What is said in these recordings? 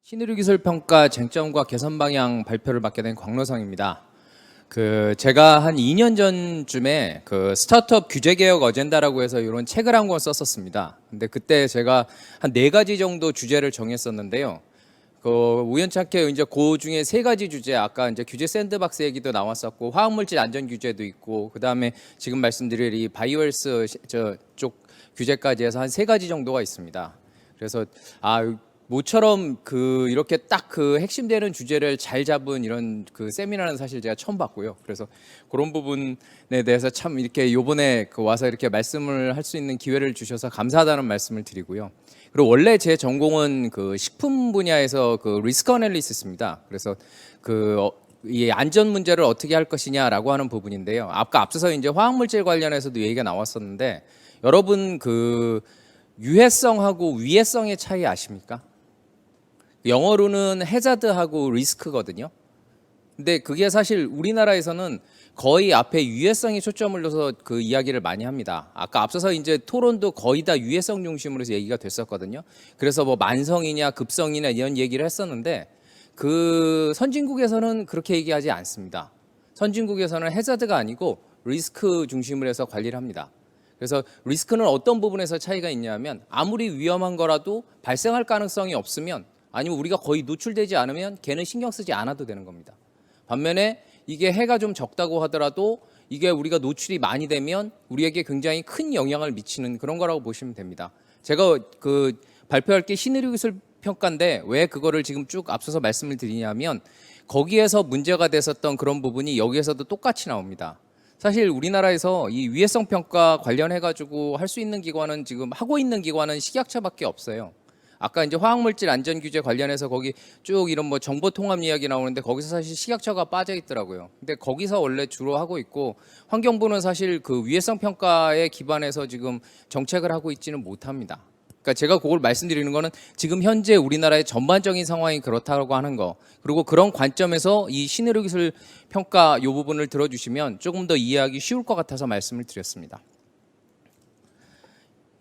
신의료기술평가 쟁점과 개선 방향 발표를 맡게 된 광로성입니다. 제가 한 2년 전쯤에 스타트업 규제개혁 어젠다라고 해서 이런 책을 한 권 썼었습니다. 근데 그때 제가 한 4가지 정도 주제를 정했었는데요. 우연찮게 이제 그 중에 3가지 주제, 아까 이제 규제 샌드박스 얘기도 나왔었고, 화학물질 안전 규제도 있고, 그 다음에 지금 말씀드릴 이 바이오헬스 쪽 규제까지 해서 한 3가지 정도가 있습니다. 그래서 모처럼 이렇게 딱 핵심되는 주제를 잘 잡은 이런 세미나는 사실 제가 처음 봤고요. 그래서 그런 부분에 대해서 참 이렇게 요번에 와서 이렇게 말씀을 할 수 있는 기회를 주셔서 감사하다는 말씀을 드리고요. 그리고 원래 제 전공은 식품 분야에서 리스크 애널리시스입니다. 그래서 이 안전 문제를 어떻게 할 것이냐라고 하는 부분인데요. 앞서서 이제 화학물질 관련해서도 얘기가 나왔었는데, 여러분 유해성하고 위해성의 차이 아십니까? 영어로는 해자드하고 리스크거든요. 근데 그게 사실 우리나라에서는 거의 앞에 유해성에 초점을 둬서 이야기를 많이 합니다. 앞서서 이제 토론도 거의 다 유해성 중심으로 해서 얘기가 됐었거든요. 그래서 뭐 만성이냐 급성이냐 이런 얘기를 했었는데, 선진국에서는 그렇게 얘기하지 않습니다. 선진국에서는 해자드가 아니고 리스크 중심으로 해서 관리를 합니다. 그래서 리스크는 어떤 부분에서 차이가 있냐면, 아무리 위험한 거라도 발생할 가능성이 없으면, 아니면 우리가 거의 노출되지 않으면 걔는 신경 쓰지 않아도 되는 겁니다. 반면에 이게 해가 좀 적다고 하더라도 이게 우리가 노출이 많이 되면 우리에게 굉장히 큰 영향을 미치는 그런 거라고 보시면 됩니다. 제가 발표할 게 신의료기술 평가인데 왜 그거를 지금 쭉 앞서서 말씀을 드리냐면, 거기에서 문제가 됐었던 그런 부분이 여기에서도 똑같이 나옵니다. 사실 우리나라에서 이 위해성 평가 관련해 가지고 할 수 있는 기관은, 지금 하고 있는 기관은 식약처밖에 없어요. 아까 이제 화학물질 안전 규제 관련해서 거기 쭉 이런 뭐 정보 통합 이야기 나오는데, 거기서 사실 식약처가 빠져 있더라고요. 근데 거기서 원래 주로 하고 있고, 환경부는 사실 위해성 평가에 기반해서 지금 정책을 하고 있지는 못합니다. 그러니까 제가 그걸 말씀드리는 거는 지금 현재 우리나라의 전반적인 상황이 그렇다고 하는 거, 그리고 그런 관점에서 이 신의료기술 평가 이 부분을 들어주시면 조금 더 이해하기 쉬울 것 같아서 말씀을 드렸습니다.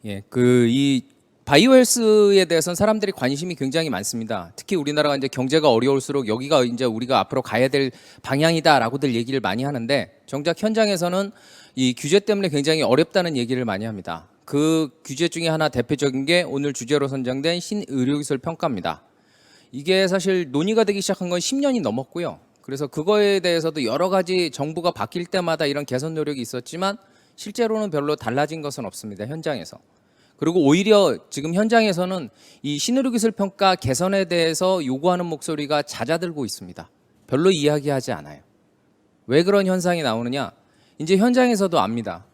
예, 이 바이오헬스에 대해서는 사람들이 관심이 굉장히 많습니다. 특히 우리나라가 이제 경제가 어려울수록 여기가 이제 우리가 앞으로 가야 될 방향이다라고들 얘기를 많이 하는데, 정작 현장에서는 이 규제 때문에 굉장히 어렵다는 얘기를 많이 합니다. 그 규제 중에 하나 대표적인 게 오늘 주제로 선정된 신의료기술 평가입니다. 이게 사실 논의가 되기 시작한 건 10년이 넘었고요. 그래서 그거에 대해서도 여러 가지 정부가 바뀔 때마다 이런 개선 노력이 있었지만, 실제로는 별로 달라진 것은 없습니다, 현장에서. 그리고 오히려 지금 현장에서는 이 신의료기술 평가 개선에 대해서 요구하는 목소리가 잦아들고 있습니다. 별로 이야기하지 않아요. 왜 그런 현상이 나오느냐? 이제 현장에서도 압니다.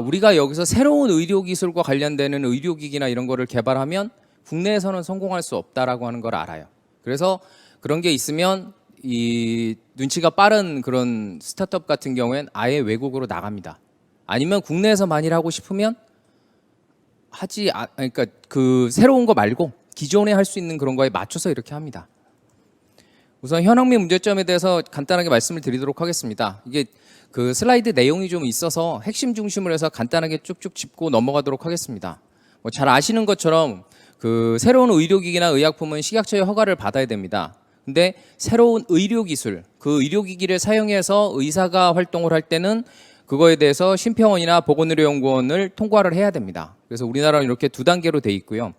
우리가 여기서 새로운 의료기술과 관련되는 의료기기나 이런 거를 개발하면 국내에서는 성공할 수 없다라고 하는 걸 알아요. 그래서 그런 게 있으면 이 눈치가 빠른 그런 스타트업 같은 경우엔 아예 외국으로 나갑니다. 아니면 국내에서 만일 하고 싶으면 그러니까 새로운 거 말고 기존에 할 수 있는 그런 거에 맞춰서 이렇게 합니다. 우선 현황 및 문제점에 대해서 간단하게 말씀을 드리도록 하겠습니다. 이게 슬라이드 내용이 좀 있어서 핵심 중심으로 해서 간단하게 쭉쭉 짚고 넘어가도록 하겠습니다. 잘 아시는 것처럼 새로운 의료기기나 의약품은 식약처의 허가를 받아야 됩니다. 근데 새로운 의료기술, 의료기기를 사용해서 의사가 활동을 할 때는 그거에 대해서 심평원이나 보건의료연구원을 통과를 해야 됩니다. 그래서 우리나라는 이렇게 2단계로 돼 있고요.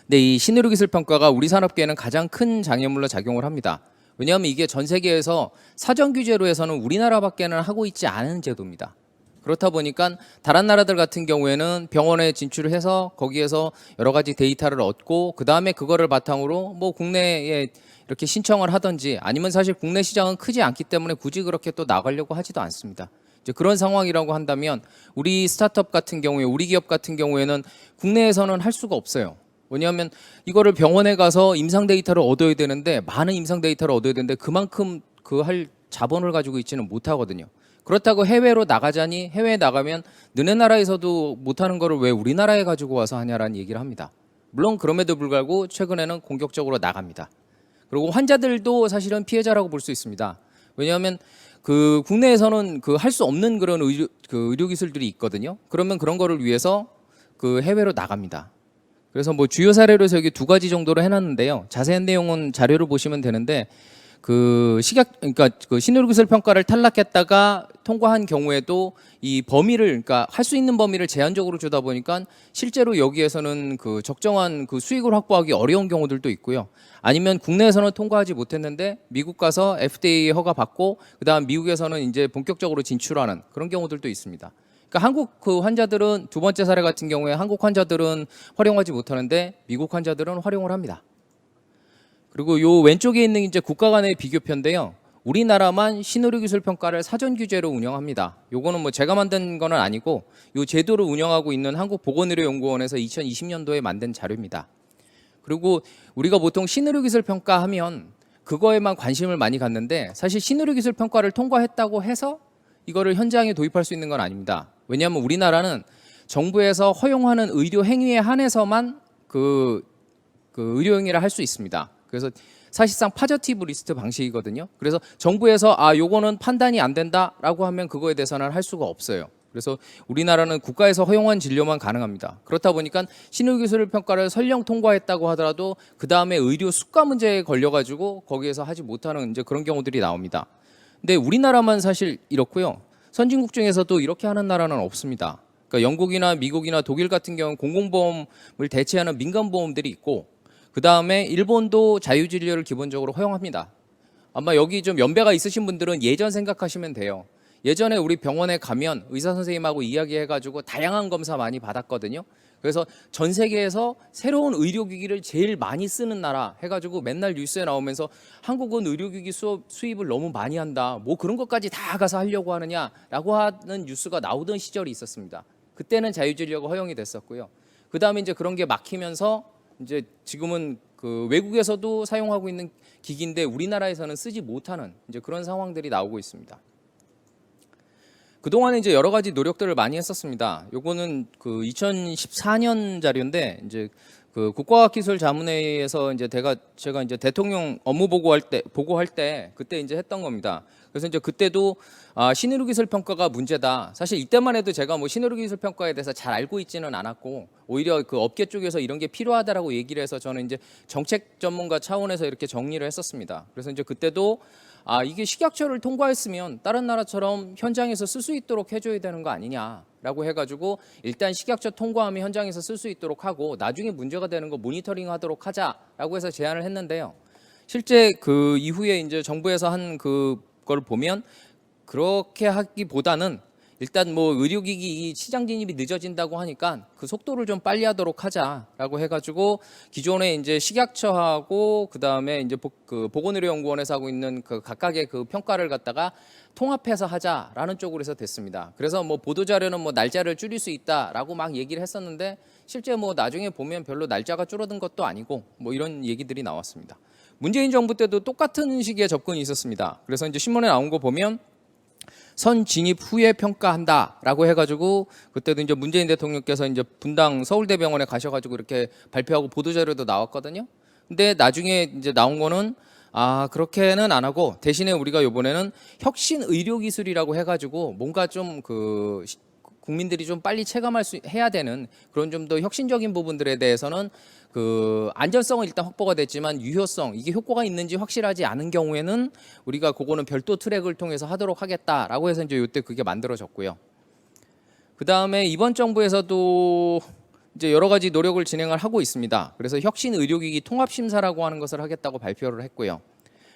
근데 이 신의료기술 평가가 우리 산업계에는 가장 큰 장애물로 작용을 합니다. 왜냐하면 이게 전 세계에서 사전 규제로 해서는 우리나라밖에는 하고 있지 않은 제도입니다. 그렇다 보니까 다른 나라들 같은 경우에는 병원에 진출을 해서 거기에서 여러 가지 데이터를 얻고, 그 다음에 그거를 바탕으로 뭐 국내에 이렇게 신청을 하든지, 아니면 사실 국내 시장은 크지 않기 때문에 굳이 그렇게 또 나가려고 하지도 않습니다. 이제 그런 상황이라고 한다면 우리 스타트업 같은 경우에, 우리 기업 같은 경우에는 국내에서는 할 수가 없어요. 왜냐하면 이거를 병원에 가서 임상 데이터를 얻어야 되는데, 많은 임상 데이터를 얻어야 되는데 그만큼 할 자본을 가지고 있지는 못하거든요. 그렇다고 해외로 나가자니, 해외에 나가면 너네 나라에서도 못하는 거를 왜 우리나라에 가지고 와서 하냐라는 얘기를 합니다. 물론 그럼에도 불구하고 최근에는 공격적으로 나갑니다. 그리고 환자들도 사실은 피해자라고 볼 수 있습니다. 왜냐하면 국내에서는 할 수 없는 그런 의료 기술들이 있거든요. 그러면 그런 거를 위해서 해외로 나갑니다. 그래서 뭐 주요 사례로서 여기 두 가지 정도로 해놨는데요. 자세한 내용은 자료를 보시면 되는데 그러니까 그 신의료기술 평가를 탈락했다가 통과한 경우에도 이 범위를 그러니까 할 수 있는 범위를 제한적으로 주다 보니까 실제로 여기에서는 그 적정한 그 수익을 확보하기 어려운 경우들도 있고요. 아니면 국내에서는 통과하지 못했는데 미국 가서 FDA 허가 받고 그다음 미국에서는 이제 본격적으로 진출하는 그런 경우들도 있습니다. 그러니까 한국 그 환자들은 두 번째 사례 같은 경우에 한국 환자들은 활용하지 못하는데 미국 환자들은 활용을 합니다. 그리고 요 왼쪽에 있는 이제 국가 간의 비교표인데요. 우리나라만 신의료기술 평가를 사전 규제로 운영합니다. 요거는 뭐 제가 만든 거는 아니고 요 제도를 운영하고 있는 한국보건의료연구원에서 2020년도에 만든 자료입니다. 그리고 우리가 보통 신의료기술 평가하면 그거에만 관심을 많이 갖는데 사실 신의료기술 평가를 통과했다고 해서 이거를 현장에 도입할 수 있는 건 아닙니다. 왜냐하면 우리나라는 정부에서 허용하는 의료 행위에 한해서만 그 의료 행위를 할 수 있습니다. 그래서 사실상 파저티브 리스트 방식이거든요. 그래서 정부에서 요거는 판단이 안 된다라고 하면 그거에 대해서는 할 수가 없어요. 그래서 우리나라는 국가에서 허용한 진료만 가능합니다. 그렇다 보니까 신의료기술 평가를 설령 통과했다고 하더라도 그 다음에 의료 수가 문제에 걸려가지고 거기에서 하지 못하는 이제 그런 경우들이 나옵니다. 근데 우리나라만 사실 이렇고요. 선진국 중에서도 이렇게 하는 나라는 없습니다. 그러니까 영국이나 미국이나 독일 같은 경우는 공공보험을 대체하는 민간보험들이 있고 그 다음에 일본도 자유진료를 기본적으로 허용합니다. 아마 여기 좀 연배가 있으신 분들은 예전 생각하시면 돼요. 예전에 우리 병원에 가면 의사 선생님하고 이야기해가지고 다양한 검사 많이 받았거든요. 그래서 전 세계에서 새로운 의료기기를 제일 많이 쓰는 나라 해가지고 맨날 뉴스에 나오면서 한국은 의료기기 수입을 너무 많이 한다. 뭐 그런 것까지 다 가서 하려고 하느냐라고 하는 뉴스가 나오던 시절이 있었습니다. 그때는 자유진료가 허용이 됐었고요. 그 다음에 이제 그런 게 막히면서 이제 지금은 그 외국에서도 사용하고 있는 기기인데 우리나라에서는 쓰지 못하는 이제 그런 상황들이 나오고 있습니다. 그동안에 이제 여러 가지 노력들을 많이 했었습니다. 요거는 그 2014년 자료인데 이제 그 국가과학기술자문회의에서 이제 제가 이제 대통령 업무 보고할 때 그때 이제 했던 겁니다. 그래서 이제 그때도 신의료기술 평가가 문제다. 사실 이때만 해도 제가 뭐 신의료기술 평가에 대해서 잘 알고 있지는 않았고 오히려 그 업계 쪽에서 이런 게 필요하다라고 얘기를 해서 저는 이제 정책 전문가 차원에서 이렇게 정리를 했었습니다. 그래서 이제 그때도 이게 식약처를 통과했으면 다른 나라처럼 현장에서 쓸 수 있도록 해줘야 되는 거 아니냐라고 해가지고 일단 식약처 통과하면 현장에서 쓸 수 있도록 하고 나중에 문제가 되는 거 모니터링 하도록 하자라고 해서 제안을 했는데요. 실제 그 이후에 이제 정부에서 한 그걸 보면 그렇게 하기보다는 일단 뭐 의료기기 시장 진입이 늦어진다고 하니까 그 속도를 좀 빨리 하도록 하자라고 해가지고 기존에 이제 식약처하고 그 다음에 이제 보건의료연구원에서 하고 있는 그 각각의 그 평가를 갖다가 통합해서 하자라는 쪽으로 해서 됐습니다. 그래서 뭐 보도자료는 뭐 날짜를 줄일 수 있다라고 막 얘기를 했었는데 실제 뭐 나중에 보면 별로 날짜가 줄어든 것도 아니고 뭐 이런 얘기들이 나왔습니다. 문재인 정부 때도 똑같은 식의 접근이 있었습니다. 그래서 이제 신문에 나온 거 보면 선 진입 후에 평가한다라고 해가지고 그때도 이제 문재인 대통령께서 이제 분당 서울대병원에 가셔가지고 이렇게 발표하고 보도자료도 나왔거든요. 근데 나중에 이제 나온 거는 그렇게는 안 하고 대신에 우리가 이번에는 혁신 의료기술이라고 해가지고 뭔가 좀 국민들이 좀 빨리 체감할 수 해야 되는 그런 좀 더 혁신적인 부분들에 대해서는 그 안전성은 일단 확보가 됐지만 유효성 이게 효과가 있는지 확실하지 않은 경우에는 우리가 그거는 별도 트랙을 통해서 하도록 하겠다라고 해서 이제 이때 그게 만들어졌고요. 그 다음에 이번 정부에서도 이제 여러 가지 노력을 진행을 하고 있습니다. 그래서 혁신 의료기기 통합심사라고 하는 것을 하겠다고 발표를 했고요.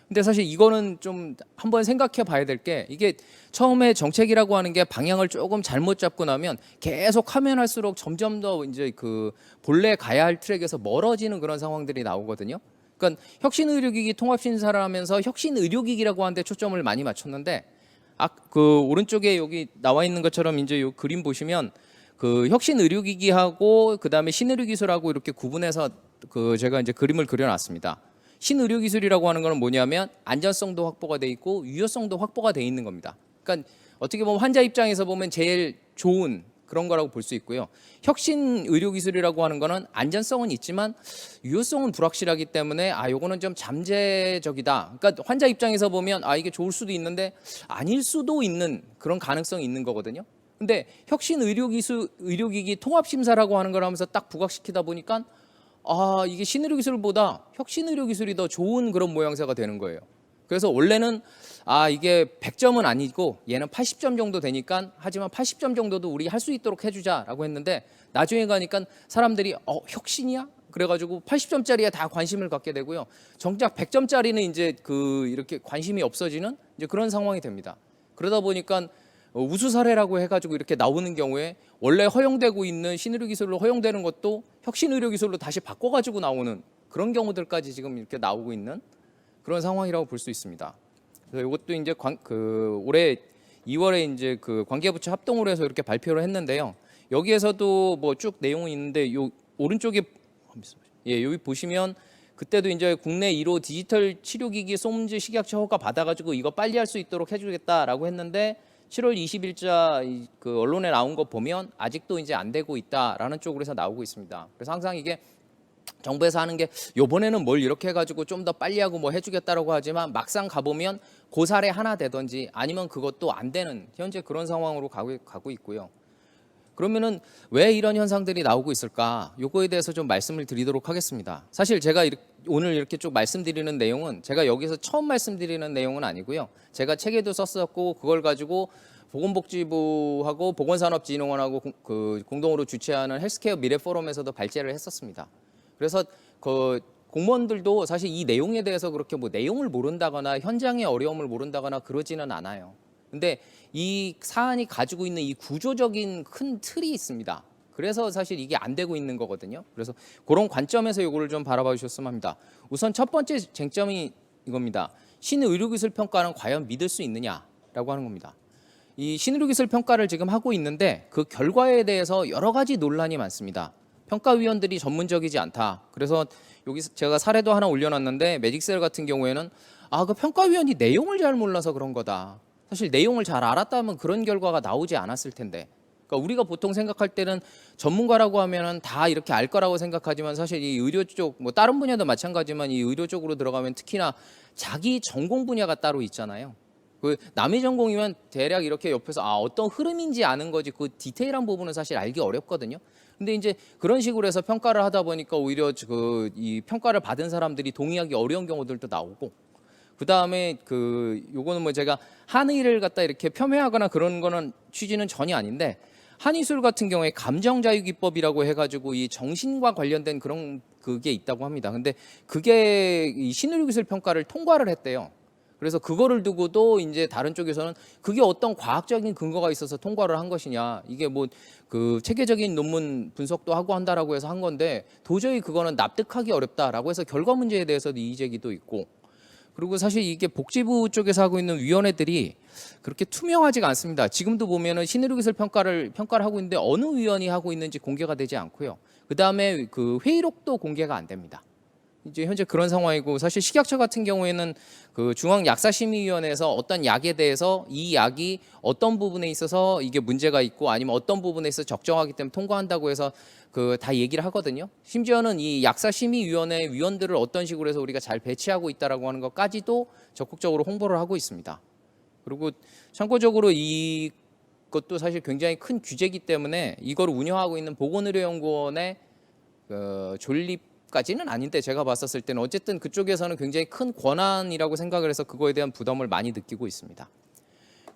근데 사실 이거는 좀 한번 생각해 봐야 될 게 이게 처음에 정책이라고 하는 게 방향을 조금 잘못 잡고 나면 계속 하면 할수록 점점 더 이제 그 본래 가야 할 트랙에서 멀어지는 그런 상황들이 나오거든요. 그러니까 혁신 의료기기 통합 심사를 하면서 혁신 의료기기라고 하는데 초점을 많이 맞췄는데 그 오른쪽에 여기 나와 있는 것처럼 이제 요 그림 보시면 그 혁신 의료기기하고 그다음에 신의료기술하고 이렇게 구분해서 제가 이제 그림을 그려놨습니다. 신의료기술이라고 하는 거는 뭐냐면 안전성도 확보가 돼 있고 유효성도 확보가 돼 있는 겁니다. 그러니까 어떻게 보면 환자 입장에서 보면 제일 좋은 그런 거라고 볼 수 있고요. 혁신 의료기술이라고 하는 거는 안전성은 있지만 유효성은 불확실하기 때문에 요거는 좀 잠재적이다. 그러니까 환자 입장에서 보면 이게 좋을 수도 있는데 아닐 수도 있는 그런 가능성이 있는 거거든요. 근데 혁신 의료기기 통합심사라고 하는 걸 하면서 딱 부각시키다 보니까 이게 신의료 기술보다 혁신의료 기술이 더 좋은 그런 모양새가 되는 거예요. 그래서 원래는 이게 100점은 아니고 얘는 80점 정도 되니까, 하지만 80점 정도도 우리 할 수 있도록 해주자라고 했는데, 나중에 가니까 사람들이 혁신이야? 그래가지고 80점짜리에 다 관심을 갖게 되고요. 정작 100점짜리는 이제 이렇게 관심이 없어지는 이제 그런 상황이 됩니다. 그러다 보니까 우수 사례라고 해가지고 이렇게 나오는 경우에 원래 허용되고 있는 신의료 기술로 허용되는 것도 혁신의료 기술로 다시 바꿔가지고 나오는 그런 경우들까지 지금 이렇게 나오고 있는 그런 상황이라고 볼 수 있습니다. 그래서 이것도 이제 올해 2월에 이제 관계부처 합동으로 해서 이렇게 발표를 했는데요. 여기에서도 뭐 쭉 내용이 있는데, 요 오른쪽에 여기 보시면 그때도 이제 국내 1호 디지털 치료기기 솜지 식약처 허가 받아가지고 이거 빨리 할 수 있도록 해주겠다라고 했는데, 7월 20일자 언론에 나온 거 보면 아직도 이제 안 되고 있다라는 쪽으로 해서 나오고 있습니다. 그래서 항상 이게 정부에서 하는 게 요번에는 뭘 이렇게 해가지고 좀 더 빨리 하고 뭐 해주겠다라고 하지만, 막상 가보면 그 사례 하나 되든지 아니면 그것도 안 되는 현재 그런 상황으로 가고 있고요. 그러면은 왜 이런 현상들이 나오고 있을까? 요거에 대해서 좀 말씀을 드리도록 하겠습니다. 사실 제가 오늘 이렇게 쭉 말씀드리는 내용은 제가 여기서 처음 말씀드리는 내용은 아니고요. 제가 책에도 썼었고, 그걸 가지고 보건복지부하고 보건산업진흥원하고 공동으로 주최하는 헬스케어 미래 포럼에서도 발제를 했었습니다. 그래서 공무원들도 사실 이 내용에 대해서 그렇게 뭐 내용을 모른다거나 현장의 어려움을 모른다거나 그러지는 않아요. 근데 이 사안이 가지고 있는 이 구조적인 큰 틀이 있습니다. 그래서 사실 이게 안 되고 있는 거거든요. 그래서 그런 관점에서 이거를 좀 바라봐 주셨으면 합니다. 우선 첫 번째 쟁점이 이겁니다. 신의료기술 평가는 과연 믿을 수 있느냐라고 하는 겁니다. 이 신의료기술 평가를 지금 하고 있는데 그 결과에 대해서 여러 가지 논란이 많습니다. 평가위원들이 전문적이지 않다. 그래서 여기 제가 사례도 하나 올려놨는데, 매직셀 같은 경우에는 그 평가위원이 내용을 잘 몰라서 그런 거다. 사실 내용을 잘 알았다면 그런 결과가 나오지 않았을 텐데. 그러니까 우리가 보통 생각할 때는 전문가라고 하면은 다 이렇게 알 거라고 생각하지만, 사실 이 의료 쪽, 뭐 다른 분야도 마찬가지지만 이 의료 쪽으로 들어가면 특히나 자기 전공 분야가 따로 있잖아요. 남의 전공이면 대략 이렇게 옆에서 어떤 흐름인지 아는 거지, 그 디테일한 부분은 사실 알기 어렵거든요. 근데 이제 그런 식으로 해서 평가를 하다 보니까 오히려 이 평가를 받은 사람들이 동의하기 어려운 경우들도 나오고, 그 다음에 요거는 뭐 제가 한의를 갖다 이렇게 폄훼하거나 그런 거는 취지는 전혀 아닌데, 한의술 같은 경우에 감정자유기법이라고 해가지고 이 정신과 관련된 그런 그게 있다고 합니다. 근데 그게 이 신의료기술 평가를 통과를 했대요. 그래서 그거를 두고도 이제 다른 쪽에서는 그게 어떤 과학적인 근거가 있어서 통과를 한 것이냐, 이게 뭐 체계적인 논문 분석도 하고 한다라고 해서 한 건데 도저히 그거는 납득하기 어렵다라고 해서 결과 문제에 대해서도 이의 제기도 있고, 그리고 사실 이게 복지부 쪽에서 하고 있는 위원회들이 그렇게 투명하지가 않습니다. 지금도 보면은 신의료기술 평가를 하고 있는데 어느 위원이 하고 있는지 공개가 되지 않고요. 그 다음에 회의록도 공개가 안 됩니다. 이제 현재 그런 상황이고, 사실 식약처 같은 경우에는 중앙약사심의위원회에서 어떤 약에 대해서 이 약이 어떤 부분에 있어서 이게 문제가 있고 아니면 어떤 부분에 있어서 적정하기 때문에 통과한다고 해서 다 얘기를 하거든요. 심지어는 이 약사심의위원회 위원들을 어떤 식으로 해서 우리가 잘 배치하고 있다라고 하는 것까지도 적극적으로 홍보를 하고 있습니다. 그리고 참고적으로 이것도 사실 굉장히 큰 규제이기 때문에 이걸 운영하고 있는 보건의료연구원의 존립까지는 아닌데, 제가 봤었을 때는 어쨌든 그쪽에서는 굉장히 큰 권한이라고 생각을 해서 그거에 대한 부담을 많이 느끼고 있습니다.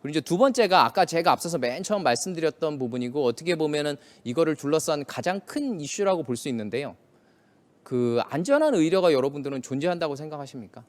그리고 이제 두 번째가 아까 제가 앞서서 맨 처음 말씀드렸던 부분이고, 어떻게 보면은 이거를 둘러싼 가장 큰 이슈라고 볼 수 있는데요. 안전한 의료가 여러분들은 존재한다고 생각하십니까?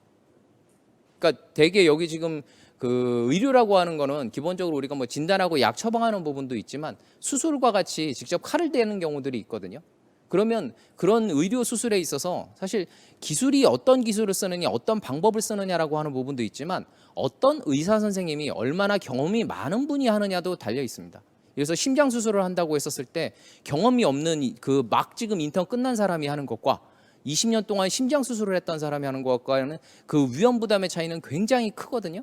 그러니까 되게 여기 지금 의료라고 하는 거는 기본적으로 우리가 뭐 진단하고 약 처방하는 부분도 있지만 수술과 같이 직접 칼을 대는 경우들이 있거든요. 그러면 그런 의료 수술에 있어서 사실 기술이 어떤 기술을 쓰느냐, 어떤 방법을 쓰느냐라고 하는 부분도 있지만, 어떤 의사 선생님이 얼마나 경험이 많은 분이 하느냐도 달려 있습니다. 그래서 심장 수술을 한다고 했었을 때 경험이 없는 막 지금 인턴 끝난 사람이 하는 것과 20년 동안 심장 수술을 했던 사람이 하는 것과는 그 위험 부담의 차이는 굉장히 크거든요.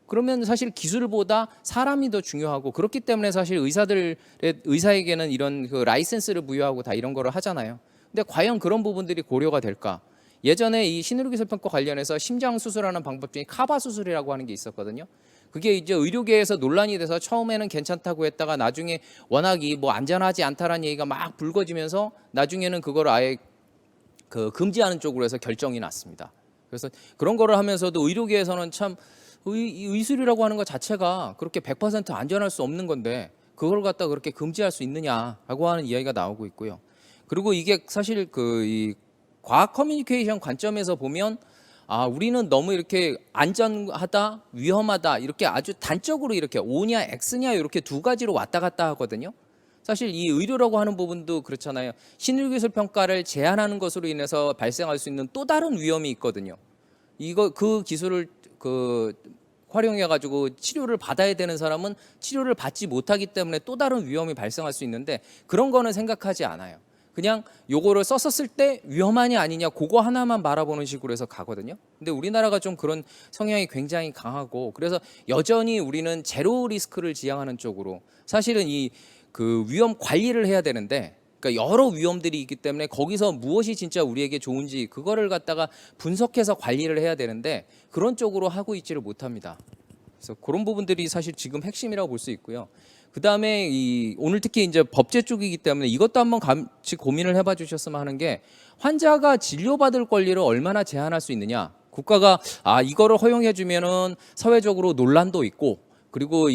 그러면 사실 기술보다 사람이 더 중요하고, 그렇기 때문에 사실 의사에게는 이런 라이센스를 부여하고 다 이런 거를 하잖아요. 근데 과연 그런 부분들이 고려가 될까? 예전에 이 신의료기술 평가 관련해서 심장 수술하는 방법 중에 카바 수술이라고 하는 게 있었거든요. 그게 이제 의료계에서 논란이 돼서 처음에는 괜찮다고 했다가 나중에 워낙 뭐 안전하지 않다라는 얘기가 막 불거지면서 나중에는 그걸 아예 그 금지하는 쪽으로 해서 결정이 났습니다. 그래서 그런 거를 하면서도 의료계에서는 참 의술이라고 하는 것 자체가 그렇게 100% 안전할 수 없는 건데 그걸 갖다 그렇게 금지할 수 있느냐라고 하는 이야기가 나오고 있고요. 그리고 이게 사실 이 과학 커뮤니케이션 관점에서 보면 우리는 너무 이렇게 안전하다, 위험하다 이렇게 아주 단적으로 이렇게 O냐 X냐 이렇게 두 가지로 왔다 갔다 하거든요. 사실 이 의료라고 하는 부분도 그렇잖아요. 신의기술 평가를 제한하는 것으로 인해서 발생할 수 있는 또 다른 위험이 있거든요. 그 기술을 활용해 가지고 치료를 받아야 되는 사람은 치료를 받지 못하기 때문에 또 다른 위험이 발생할 수 있는데 그런 거는 생각하지 않아요. 그냥 요거를 썼었을 때 위험하냐 아니냐 그거 하나만 바라보는 식으로 해서 가거든요. 근데 우리나라가 좀 그런 성향이 굉장히 강하고 그래서 여전히 우리는 제로 리스크를 지향하는 쪽으로 사실은 그 위험 관리를 해야 되는데 그러니까 여러 위험들이 있기 때문에 거기서 무엇이 진짜 우리에게 좋은지 그거를 갖다가 분석해서 관리를 해야 되는데 그런 쪽으로 하고 있지를 못합니다. 그래서 그런 부분들이 사실 지금 핵심이라고 볼 수 있고요. 그다음에 오늘 특히 이제 법제 쪽이기 때문에 이것도 한번 같이 고민을 해봐 주셨으면 하는 게 환자가 진료받을 권리를 얼마나 제한할 수 있느냐. 국가가 이거를 허용해 주면은 사회적으로 논란도 있고 그리고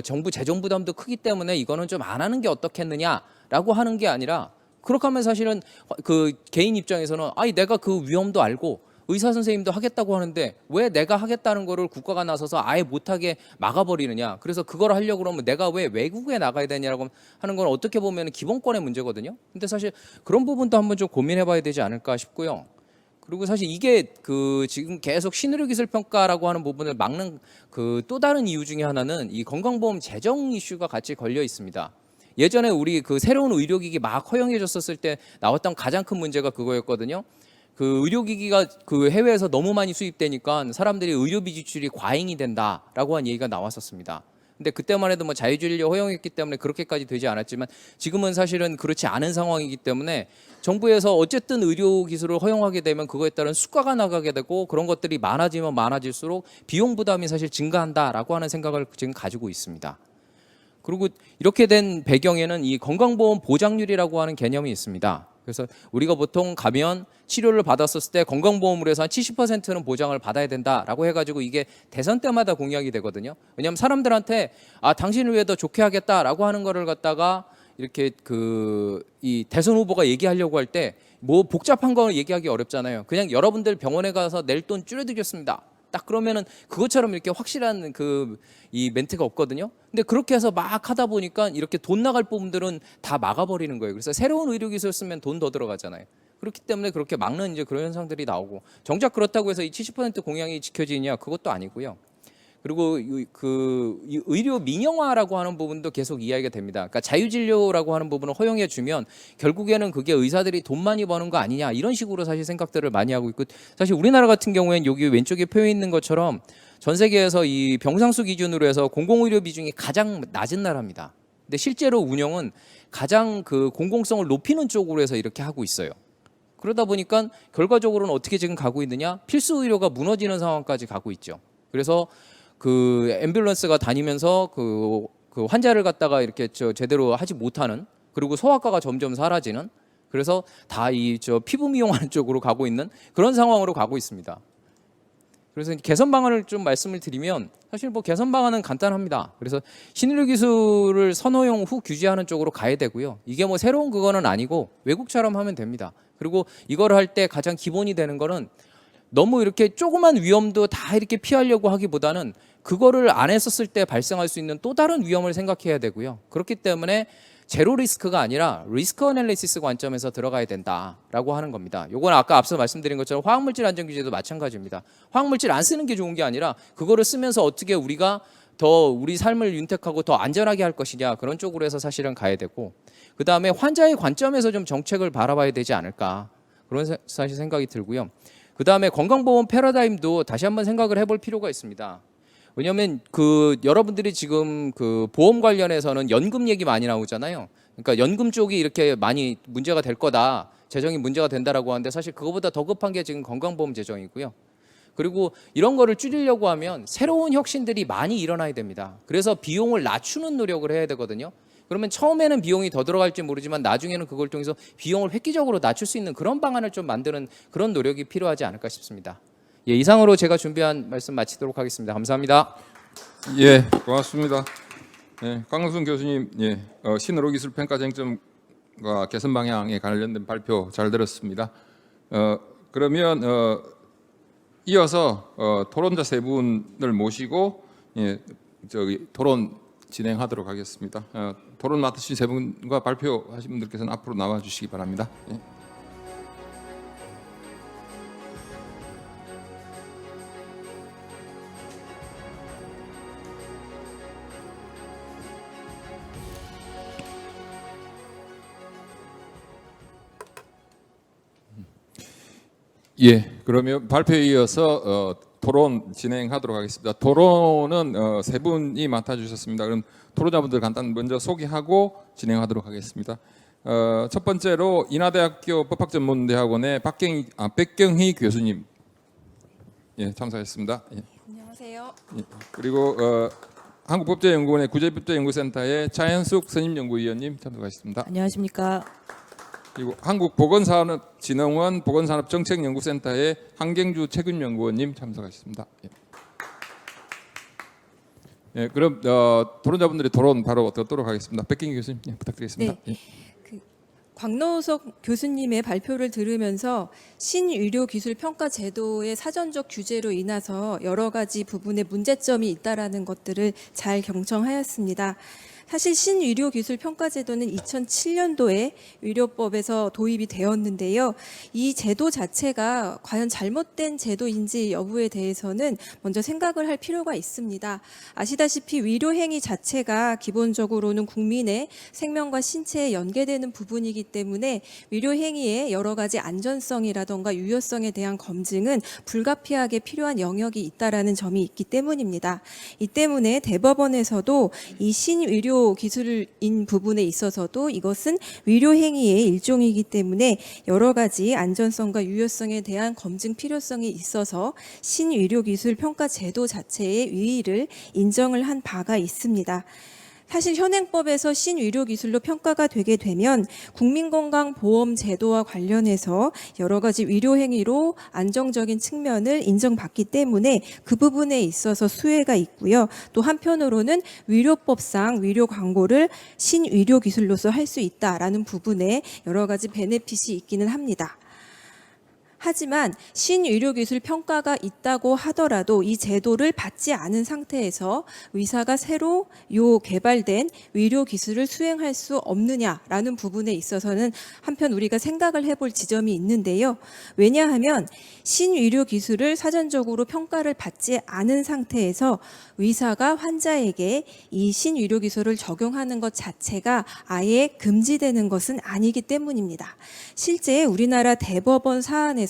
정부 재정 부담도 크기 때문에 이거는 좀 안 하는 게 어떻겠느냐라고 하는 게 아니라 그렇게 하면 사실은 그 개인 입장에서는 내가 그 위험도 알고 의사 선생님도 하겠다고 하는데 왜 내가 하겠다는 거를 국가가 나서서 아예 못하게 막아버리느냐. 그래서 그걸 하려고 그러면 내가 왜 외국에 나가야 되냐라고 하는 건 어떻게 보면 기본권의 문제거든요. 근데 사실 그런 부분도 한번 좀 고민해 봐야 되지 않을까 싶고요. 그리고 사실 이게 지금 계속 신의료기술 평가라고 하는 부분을 막는 또 다른 이유 중에 하나는 이 건강보험 재정 이슈가 같이 걸려 있습니다. 예전에 우리 새로운 의료기기 막 허용해 줬었을 때 나왔던 가장 큰 문제가 그거였거든요. 의료기기가 해외에서 너무 많이 수입되니까 사람들이 의료비 지출이 과잉이 된다라고 한 얘기가 나왔었습니다. 근데 그때만 해도 자유진료 허용했기 때문에 그렇게까지 되지 않았지만 지금은 사실은 그렇지 않은 상황이기 때문에 정부에서 어쨌든 의료 기술을 허용하게 되면 그거에 따른 수가가 나가게 되고 그런 것들이 많아지면 많아질수록 비용 부담이 사실 증가한다라고 하는 생각을 지금 가지고 있습니다. 그리고 이렇게 된 배경에는 이 건강보험 보장률이라고 하는 개념이 있습니다. 그래서 우리가 보통 가면 치료를 받았을 때 건강보험으로 해서 한 70%는 보장을 받아야 된다라고 해가지고 이게 대선 때마다 공약이 되거든요. 왜냐하면 사람들한테 당신을 위해 더 좋게 하겠다라고 하는 거를 갖다가 이렇게 이 대선 후보가 얘기하려고 할 때 뭐 복잡한 거 얘기하기 어렵잖아요. 그냥 여러분들 병원에 가서 낼 돈 줄여드리겠습니다. 딱 그러면은 그것처럼 이렇게 확실한 이 멘트가 없거든요. 근데 그렇게 해서 막 하다 보니까 이렇게 돈 나갈 부분들은 다 막아버리는 거예요. 그래서 새로운 의료기술 쓰면 돈 더 들어가잖아요. 그렇기 때문에 그렇게 막는 이제 그런 현상들이 나오고 정작 그렇다고 해서 이 70% 공약이 지켜지냐 그것도 아니고요. 그리고 이 의료 민영화라고 하는 부분도 계속 이야기가 됩니다. 그러니까 자유진료라고 하는 부분을 허용해 주면 결국에는 그게 의사들이 돈 많이 버는 거 아니냐 이런 식으로 사실 생각들을 많이 하고 있고 사실 우리나라 같은 경우에는 여기 왼쪽에 표해 있는 것처럼 전 세계에서 이 병상수 기준으로 해서 공공의료 비중이 가장 낮은 나라입니다. 근데 실제로 운영은 가장 공공성을 높이는 쪽으로 해서 이렇게 하고 있어요. 그러다 보니까 결과적으로는 어떻게 지금 가고 있느냐? 필수 의료가 무너지는 상황까지 가고 있죠. 그래서 앰뷸런스가 다니면서 환자를 갖다가 이렇게 제대로 하지 못하는 그리고 소아과가 점점 사라지는 그래서 다 피부 미용하는 쪽으로 가고 있는 그런 상황으로 가고 있습니다. 그래서 개선 방안을 좀 말씀을 드리면 사실 개선 방안은 간단합니다. 그래서 신의료 기술을 선호용 후 규제하는 쪽으로 가야 되고요. 이게 새로운 그거는 아니고 외국처럼 하면 됩니다. 그리고 이걸 할 때 가장 기본이 되는 거는 너무 이렇게 조그만 위험도 다 이렇게 피하려고 하기보다는 그거를 안 했었을 때 발생할 수 있는 또 다른 위험을 생각해야 되고요. 그렇기 때문에 제로 리스크가 아니라 리스크 어널리시스 관점에서 들어가야 된다라고 하는 겁니다. 요건 아까 앞서 말씀드린 것처럼 화학물질 안전 규제도 마찬가지입니다. 화학물질 안 쓰는 게 좋은 게 아니라 그거를 쓰면서 어떻게 우리가 더 우리 삶을 윤택하고 더 안전하게 할 것이냐 그런 쪽으로 해서 사실은 가야 되고 그다음에 환자의 관점에서 좀 정책을 바라봐야 되지 않을까 그런 사실 생각이 들고요. 그다음에 건강보험 패러다임도 다시 한번 생각을 해볼 필요가 있습니다. 왜냐하면 여러분들이 지금 보험 관련해서는 연금 얘기 많이 나오잖아요. 그러니까 연금 쪽이 이렇게 많이 문제가 될 거다, 재정이 문제가 된다라고 하는데 사실 그거보다 더 급한 게 지금 건강보험 재정이고요. 그리고 이런 거를 줄이려고 하면 새로운 혁신들이 많이 일어나야 됩니다. 그래서 비용을 낮추는 노력을 해야 되거든요. 그러면 처음에는 비용이 더 들어갈지 모르지만 나중에는 그걸 통해서 비용을 획기적으로 낮출 수 있는 그런 방안을 좀 만드는 그런 노력이 필요하지 않을까 싶습니다. 예, 이상으로 제가 준비한 말씀 마치도록 하겠습니다. 감사합니다. 예, 고맙습니다. 예, 강승순 교수님, 예, 신의료기술 평가 쟁점과 개선 방향에 관련된 발표 잘 들었습니다. 그러면 이어서 토론자 세 분을 모시고 예, 토론 진행하도록 하겠습니다. 토론 맡으신 세 분과 발표하신 분들께서는 앞으로 나와 주시기 바랍니다. 예. 예, 그러면 발표에 이어서 토론 진행하도록 하겠습니다. 토론은 세 분이 맡아주셨습니다. 그럼 토론자분들 간단 먼저 소개하고 진행하도록 하겠습니다. 첫 번째로 인하대학교 법학전문대학원의 백경희 교수님, 예, 참석했습니다. 예. 안녕하세요. 예, 그리고 한국법제연구원의 구제법제연구센터의 차현숙 선임연구위원님 참석하셨습니다. 안녕하십니까. 그리고 한국보건산업진흥원 보건산업정책연구센터의 한경주 책임연구원님 참석하셨습니다. 예. 예, 그럼 토론자분들의 토론 바로 듣도록 하겠습니다. 백경희 교수님, 예, 부탁드리겠습니다. 네. 예. 광노석 교수님의 발표를 들으면서 신의료기술평가 제도의 사전적 규제로 인해서 여러 가지 부분에 문제점이 있다라는 것들을 잘 경청하였습니다. 사실 신의료기술평가제도는 2007년도에 의료법에서 도입이 되었는데요. 이 제도 자체가 과연 잘못된 제도인지 여부에 대해서는 먼저 생각을 할 필요가 있습니다. 아시다시피 의료행위 자체가 기본적으로는 국민의 생명과 신체에 연계되는 부분이기 때문에 의료행위의 여러 가지 안전성이라던가 유효성에 대한 검증은 불가피하게 필요한 영역이 있다라는 점이 있기 때문입니다. 이 때문에 대법원에서도 이 신의료 기술인 부분에 있어서도 이것은 의료행위의 일종이기 때문에 여러 가지 안전성과 유효성에 대한 검증 필요성이 있어서 신의료기술 평가 제도 자체의 의의를 인정을 한 바가 있습니다. 사실 현행법에서 신의료기술로 평가가 되게 되면 국민건강보험제도와 관련해서 여러 가지 의료행위로 안정적인 측면을 인정받기 때문에 그 부분에 있어서 수혜가 있고요. 또 한편으로는 의료법상 의료 광고를 신의료기술로서 할 수 있다라는 부분에 여러 가지 베네핏이 있기는 합니다. 하지만 신의료기술 평가가 있다고 하더라도 이 제도를 받지 않은 상태에서 의사가 새로 개발된 의료기술을 수행할 수 없느냐라는 부분에 있어서는 한편 우리가 생각을 해볼 지점이 있는데요. 왜냐하면 신의료기술을 사전적으로 평가를 받지 않은 상태에서 의사가 환자에게 이 신의료기술을 적용하는 것 자체가 아예 금지되는 것은 아니기 때문입니다. 실제 우리나라 대법원 사안에서도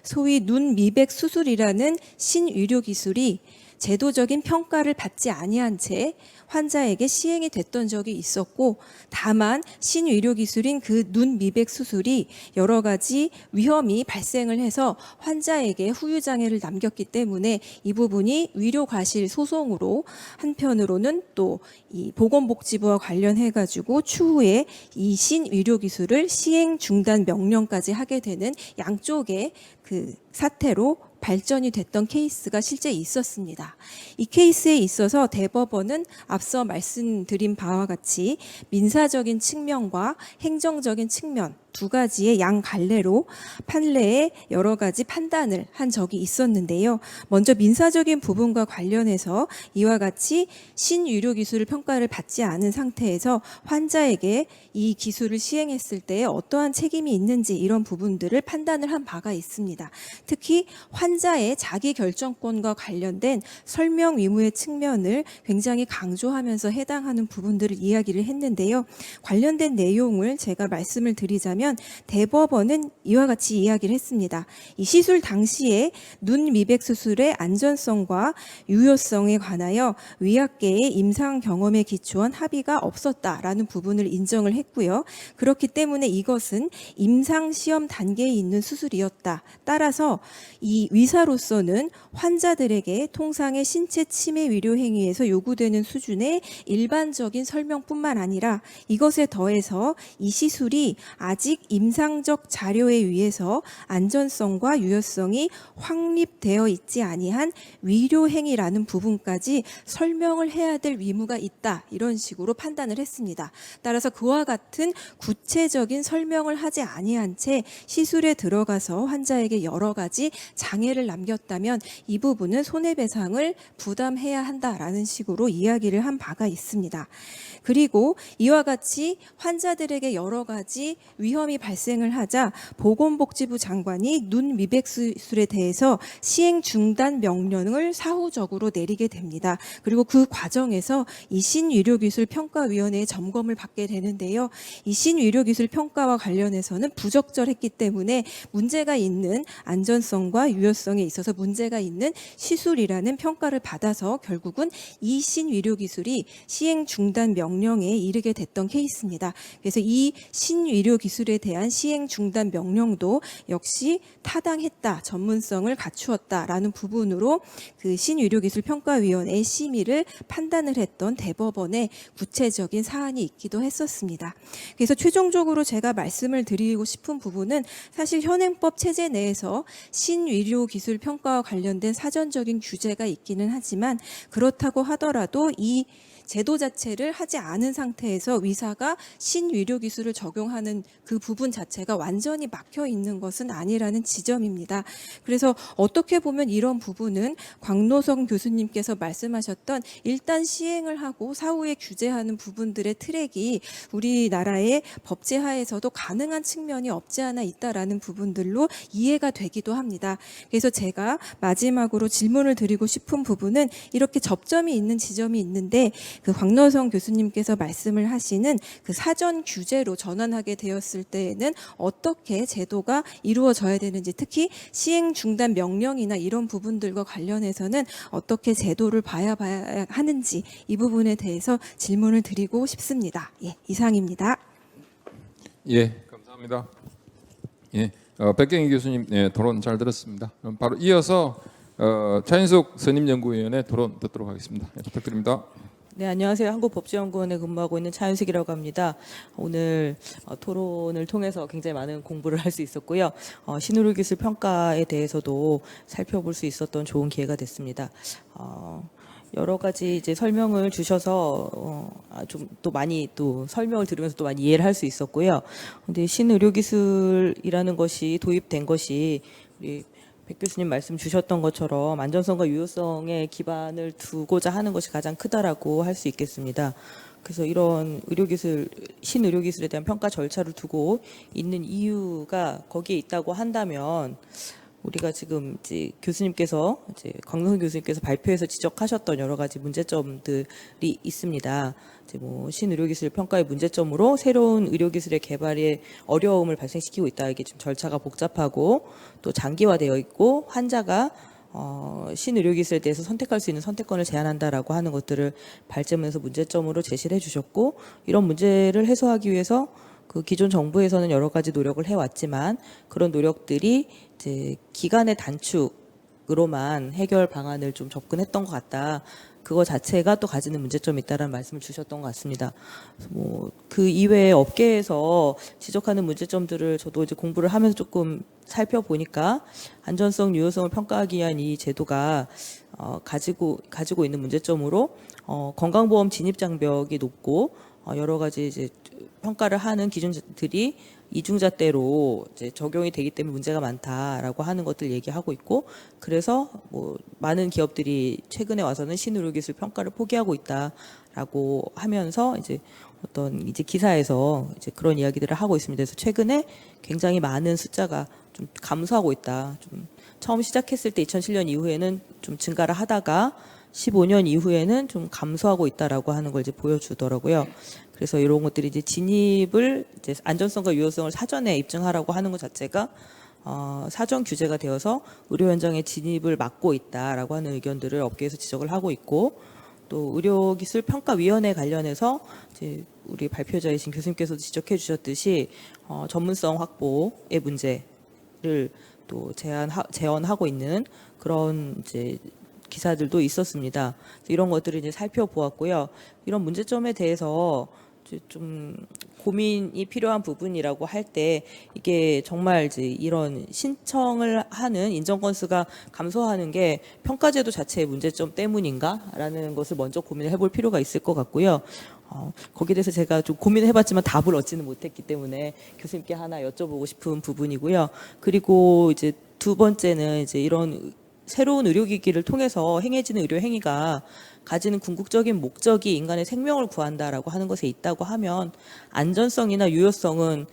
소위 눈 미백 수술이라는 신의료 기술이 제도적인 평가를 받지 아니한 채 환자에게 시행이 됐던 적이 있었고, 다만 신의료 기술인 그 눈 미백 수술이 여러 가지 위험이 발생을 해서 환자에게 후유 장애를 남겼기 때문에 이 부분이 의료 과실 소송으로, 한편으로는 또 이 보건복지부와 관련해 가지고 추후에 이 신의료 기술을 시행 중단 명령까지 하게 되는 양쪽의 그 사태로 발전이 됐던 케이스가 실제 있었습니다. 이 케이스에 있어서 대법원은 앞서 말씀드린 바와 같이 민사적인 측면과 행정적인 측면 두 가지의 양갈래로 판례에 여러 가지 판단을 한 적이 있었는데요. 먼저 민사적인 부분과 관련해서 이와 같이 신의료 기술을 평가를 받지 않은 상태에서 환자에게 이 기술을 시행했을 때 어떠한 책임이 있는지 이런 부분들을 판단을 한 바가 있습니다. 특히 환자의 자기 결정권과 관련된 설명 의무의 측면을 굉장히 강조하면서 해당하는 부분들을 이야기를 했는데요. 관련된 내용을 제가 말씀을 드리자면 뭐냐면 대법원은 이와 같이 이야기를 했습니다. 이 시술 당시에 눈 미백 수술의 안전성과 유효성에 관하여 의학계의 임상 경험에 기초한 합의가 없었다라는 부분을 인정을 했고요. 그렇기 때문에 이것은 임상 시험 단계에 있는 수술이었다. 따라서 이 의사로서는 환자들에게 통상의 신체 침해 위료 행위에서 요구되는 수준의 일반적인 설명뿐만 아니라 이것에 더해서 이 시술이 아직 임상적 자료에 의해서 안전성과 유효성이 확립되어 있지 아니한 위료 행위라는 부분까지 설명을 해야 될 의무가 있다. 이런 식으로 판단을 했습니다. 따라서 그와 같은 구체적인 설명을 하지 아니한 채 시술에 들어가서 환자에게 여러 가지 장애를 남겼다면 이 부분은 손해배상을 부담해야 한다라는 식으로 이야기를 한 바가 있습니다. 그리고 이와 같이 환자들에게 여러 가지 위험이 발생을 하자 보건복지부 장관이 눈 미백 수술에 대해서 시행 중단 명령을 사후적으로 내리게 됩니다. 그리고 그 과정에서 이 신의료기술평가위원회의 점검을 받게 되는데요. 이 신의료기술평가와 관련해서는 부적절했기 때문에 문제가 있는 안전성과 유효성에 있어서 문제가 있는 시술이라는 평가를 받아서 결국은 이 신의료기술이 시행 중단 명령에 이르게 됐던 케이스입니다. 그래서 이 신의료기술에 대한 시행 중단 명령도 역시 타당했다, 전문성을 갖추었다라는 부분으로 그 신의료기술평가위원회의 심의를 판단을 했던 대법원의 구체적인 사안이 있기도 했었습니다. 그래서 최종적으로 제가 말씀을 드리고 싶은 부분은 사실 현행법 체제 내에서 신의료기술평가와 관련된 사전적인 규제가 있기는 하지만 그렇다고 하더라도 이 제도 자체를 하지 않은 상태에서 의사가 신의료기술을 적용하는 그 부분 자체가 완전히 막혀 있는 것은 아니라는 지점입니다. 그래서 어떻게 보면 이런 부분은 광노성 교수님께서 말씀하셨던 일단 시행을 하고 사후에 규제하는 부분들의 트랙이 우리나라의 법제 하에서도 가능한 측면이 없지 않아 있다라는 부분들로 이해가 되기도 합니다. 그래서 제가 마지막으로 질문을 드리고 싶은 부분은 이렇게 접점이 있는 지점이 있는데 그 광노성 교수님께서 말씀을 하시는 그 사전 규제로 전환하게 되었을 때에는 어떻게 제도가 이루어져야 되는지, 특히 시행 중단 명령이나 이런 부분들과 관련해서는 어떻게 제도를 봐야 하는지 이 부분에 대해서 질문을 드리고 싶습니다. 예, 이상입니다. 예, 감사합니다. 예, 백경희 교수님 토론 잘 들었습니다. 그럼 바로 이어서 차인숙 선임연구위원의 토론 듣도록 하겠습니다. 부탁드립니다. 네, 안녕하세요. 한국법제연구원에 근무하고 있는 차윤숙이라고 합니다. 오늘 토론을 통해서 굉장히 많은 공부를 할 수 있었고요. 신의료기술 평가에 대해서도 살펴볼 수 있었던 좋은 기회가 됐습니다. 여러 가지 이제 설명을 주셔서 좀 또 많이 또 설명을 들으면서 또 많이 이해를 할 수 있었고요. 근데 신의료기술이라는 것이 도입된 것이 우리 백 교수님 말씀 주셨던 것처럼 안전성과 유효성에 기반을 두고자 하는 것이 가장 크다라고 할 수 있겠습니다. 그래서 이런 신의료기술에 대한 평가 절차를 두고 있는 이유가 거기에 있다고 한다면 우리가 지금 이제 광노성 교수님께서 발표에서 지적하셨던 여러 가지 문제점들이 있습니다. 이제 뭐 신의료기술 평가의 문제점으로 새로운 의료기술의 개발에 어려움을 발생시키고 있다. 이게 좀 절차가 복잡하고 또 장기화되어 있고 환자가 신의료기술에 대해서 선택할 수 있는 선택권을 제한한다라고 하는 것들을 발제문에서 문제점으로 제시를 해주셨고, 이런 문제를 해소하기 위해서 그 기존 정부에서는 여러 가지 노력을 해왔지만 그런 노력들이 이제 기간의 단축으로만 해결 방안을 좀 접근했던 것 같다. 그거 자체가 또 가지는 문제점이 있다라는 말씀을 주셨던 것 같습니다. 뭐 그 이외에 업계에서 지적하는 문제점들을 저도 이제 공부를 하면서 조금 살펴보니까 안전성, 유효성을 평가하기 위한 이 제도가 가지고 있는 문제점으로 건강보험 진입 장벽이 높고 여러 가지 이제 평가를 하는 기준들이 이중잣대로 이제 적용이 되기 때문에 문제가 많다라고 하는 것들 얘기하고 있고, 그래서 뭐 많은 기업들이 최근에 와서는 신의료기술 평가를 포기하고 있다라고 하면서 이제 어떤 이제 기사에서 이제 그런 이야기들을 하고 있습니다. 그래서 최근에 굉장히 많은 숫자가 좀 감소하고 있다. 좀 처음 시작했을 때 2007년 이후에는 좀 증가를 하다가 15년 이후에는 좀 감소하고 있다라고 하는 걸 이제 보여주더라고요. 그래서 이런 것들이 이제 진입을 이제 안전성과 유효성을 사전에 입증하라고 하는 것 자체가 사전 규제가 되어서 의료 현장에 진입을 막고 있다라고 하는 의견들을 업계에서 지적을 하고 있고, 또 의료기술평가위원회 관련해서 이제 우리 발표자이신 교수님께서도 지적해 주셨듯이 전문성 확보의 문제를 또 제언하고 있는 그런 이제 기사들도 있었습니다. 이런 것들을 이제 살펴보았고요. 이런 문제점에 대해서 이제 좀 고민이 필요한 부분이라고 할 때, 이게 정말 이제 이런 신청을 하는 인정 건수가 감소하는 게 평가제도 자체의 문제점 때문인가라는 것을 먼저 고민을 해볼 필요가 있을 것 같고요. 거기에 대해서 제가 좀 고민을 해봤지만 답을 얻지는 못했기 때문에 교수님께 하나 여쭤보고 싶은 부분이고요. 그리고 이제 두 번째는 이제 이런 새로운 의료기기를 통해서 행해지는 의료 행위가 가지는 궁극적인 목적이 인간의 생명을 구한다라고 하는 것에 있다고 하면, 안전성이나 유효성은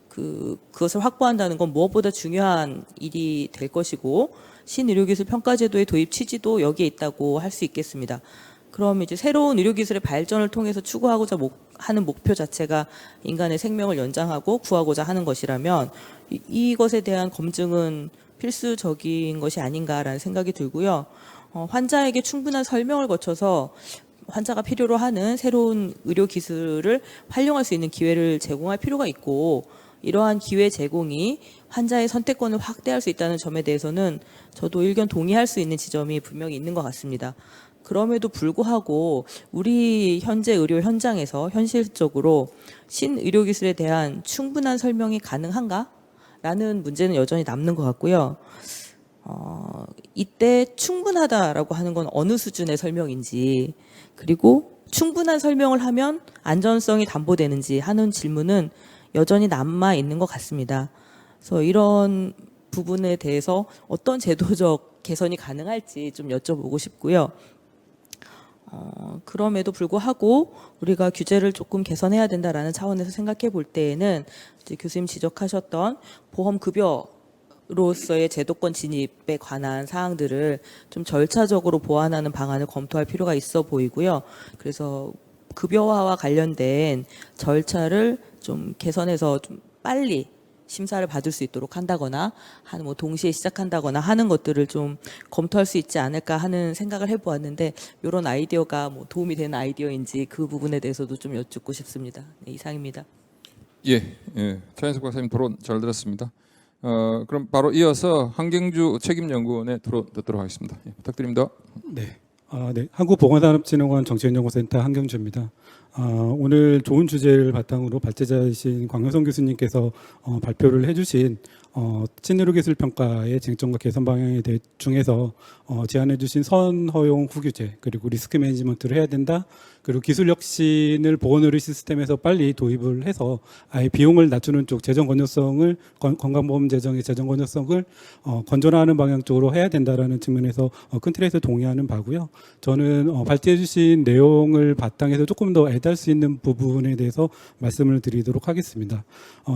그것을 확보한다는 건 무엇보다 중요한 일이 될 것이고, 신의료기술 평가제도의 도입 취지도 여기에 있다고 할 수 있겠습니다. 그럼 이제 새로운 의료기술의 발전을 통해서 추구하고자 하는 목표 자체가 인간의 생명을 연장하고 구하고자 하는 것이라면, 이것에 대한 검증은 필수적인 것이 아닌가라는 생각이 들고요. 환자에게 충분한 설명을 거쳐서 환자가 필요로 하는 새로운 의료 기술을 활용할 수 있는 기회를 제공할 필요가 있고, 이러한 기회 제공이 환자의 선택권을 확대할 수 있다는 점에 대해서는 저도 의견 동의할 수 있는 지점이 분명히 있는 것 같습니다. 그럼에도 불구하고 우리 현재 의료 현장에서 현실적으로 신의료기술에 대한 충분한 설명이 가능한가? 라는 문제는 여전히 남는 것 같고요. 이때 충분하다라고 하는 건 어느 수준의 설명인지, 그리고 충분한 설명을 하면 안전성이 담보되는지 하는 질문은 여전히 남아 있는 것 같습니다. 그래서 이런 부분에 대해서 어떤 제도적 개선이 가능할지 좀 여쭤보고 싶고요. 그럼에도 불구하고 우리가 규제를 조금 개선해야 된다라는 차원에서 생각해 볼 때에는 이제 교수님 지적하셨던 보험급여로서의 제도권 진입에 관한 사항들을 좀 절차적으로 보완하는 방안을 검토할 필요가 있어 보이고요. 그래서 급여화와 관련된 절차를 좀 개선해서 좀 빨리 심사를 받을 수 있도록 한다거나 뭐 동시에 시작한다거나 하는 것들을 좀 검토할 수 있지 않을까 하는 생각을 해보았는데, 이런 아이디어가 뭐 도움이 되는 아이디어인지 그 부분에 대해서도 좀 여쭙고 싶습니다. 네, 이상입니다. 예, 차인석 박사님 토론 잘 들었습니다. 그럼 바로 이어서 한경주 책임연구원의 토론 듣도록 하겠습니다. 예, 부탁드립니다. 네. 네. 한국보건산업진흥원 정치연구센터 한경주입니다. 오늘 좋은 주제를 바탕으로 발제자이신 광효성 교수님께서 발표를 해주신 신의료기술 평가의 쟁점과 개선 방향에 대해 중에서 제안해주신 선허용 후규제, 그리고 리스크 매니지먼트를 해야 된다, 그리고 기술 혁신을 보건의료 시스템에서 빨리 도입을 해서 아예 비용을 낮추는 쪽 재정 건전성을, 건강보험 재정의 재정 건전성을 건전화하는 방향 쪽으로 해야 된다라는 측면에서 큰 틀에서 동의하는 바고요. 저는 발제해주신 내용을 바탕에서 조금 더 애달 수 있는 부분에 대해서 말씀을 드리도록 하겠습니다.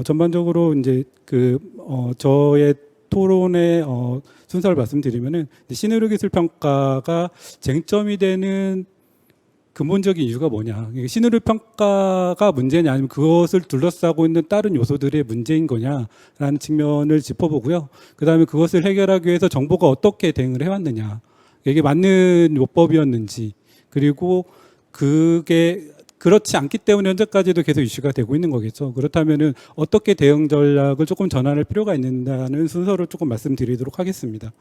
전반적으로 이제 저의 토론의 순서를 말씀드리면은 신의료기술 평가가 쟁점이 되는 근본적인 이유가 뭐냐, 신의료 평가가 문제냐 아니면 그것을 둘러싸고 있는 다른 요소들의 문제인 거냐라는 측면을 짚어보고요. 그다음에 그것을 해결하기 위해서 정부가 어떻게 대응을 해왔느냐, 이게 맞는 요법이었는지, 그리고 그게 그렇지 않기 때문에 현재까지도 계속 이슈가 되고 있는 거겠죠. 그렇다면은 어떻게 대응 전략을 조금 전환할 필요가 있는다는 순서를 조금 말씀드리도록 하겠습니다.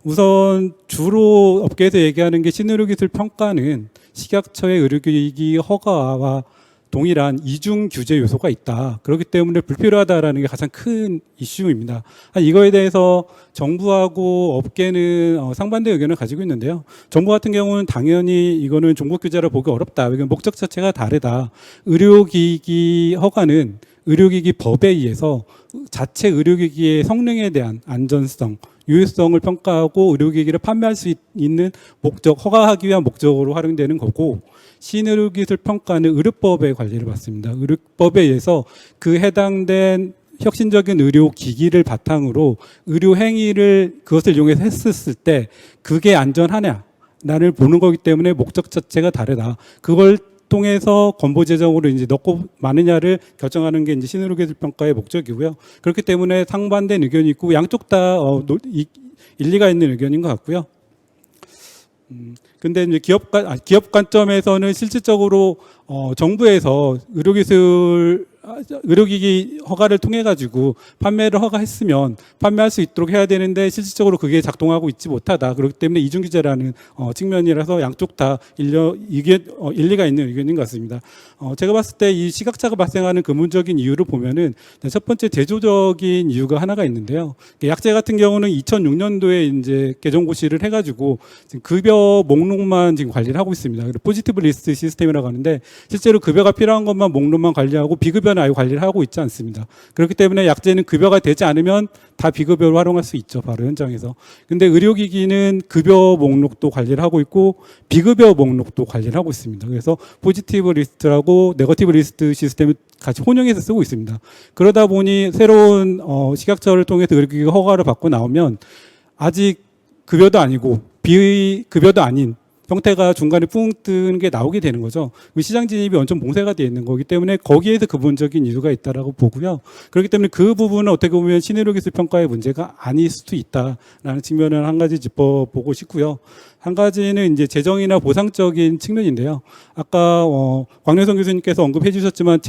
우선 주로 업계에서 얘기하는 게 신의료기술 평가는 식약처의 의료기기 허가와 동일한 이중 규제 요소가 있다. 그렇기 때문에 불필요하다라는 게 가장 큰 이슈입니다. 이거에 대해서 정부하고 업계는 상반된 의견을 가지고 있는데요. 정부 같은 경우는 당연히 이거는 종국 규제라 보기 어렵다. 이건 목적 자체가 다르다. 의료기기 허가는 의료기기 법에 의해서 자체 의료기기의 성능에 대한 안전성, 유효성을 평가하고 의료기기를 판매할 수 있는 목적, 허가하기 위한 목적으로 활용되는 거고, 신의료기술 평가는 의료법의 관리를 받습니다. 의료법에 의해서 그 해당된 혁신적인 의료기기를 바탕으로 의료행위를 그것을 이용해서 했었을 때 그게 안전하냐를 보는 거기 때문에 목적 자체가 다르다. 그걸 통해서 건보 재정으로 이제 넣고 마느냐를 결정하는 게 이제 신의료기술 평가의 목적이고요. 그렇기 때문에 상반된 의견이 있고 양쪽 다 일리가 있는 의견인 것 같고요. 근데 이제 기업 관점에서는 실질적으로 정부에서 의료기기 허가를 통해 가지고 판매를 허가했으면 판매할 수 있도록 해야 되는데 실질적으로 그게 작동하고 있지 못하다. 그렇기 때문에 이중규제라는 측면이라서 양쪽 다 일리가 있는 의견인 것 같습니다. 제가 봤을 때 이 시각차가 발생하는 근본적인 이유를 보면은 첫 번째 제도적인 이유가 하나가 있는데요. 약제 같은 경우는 2006년도에 이제 개정 고시를 해가지고 지금 급여 목록만 지금 관리를 하고 있습니다. 포지티브 리스트 시스템이라고 하는데 실제로 급여가 필요한 것만 목록만 관리하고 비급여는 아예 관리를 하고 있지 않습니다. 그렇기 때문에 약제는 급여가 되지 않으면 다 비급여로 활용할 수 있죠. 바로 현장에서. 근데 의료기기는 급여 목록도 관리를 하고 있고 비급여 목록도 관리를 하고 있습니다. 그래서 포지티브 리스트라고 네거티브 리스트 시스템을 같이 혼용해서 쓰고 있습니다. 그러다 보니 새로운 식약처를 통해서 의료기기 허가를 받고 나오면 아직 급여도 아니고 비급여도 아닌 형태가 중간에 뿡 뜨는 게 나오게 되는 거죠. 시장 진입이 완전 봉쇄가 되어 있는 거기 때문에 거기에서 근본적인 이유가 있다라고 보고요. 그렇기 때문에 그 부분은 어떻게 보면 신의료기술 평가의 문제가 아닐 수도 있다라는 측면을 한 가지 짚어보고 싶고요. 한 가지는 이제 재정이나 보상적인 측면인데요. 아까 광래성 교수님께서 언급해 주셨지만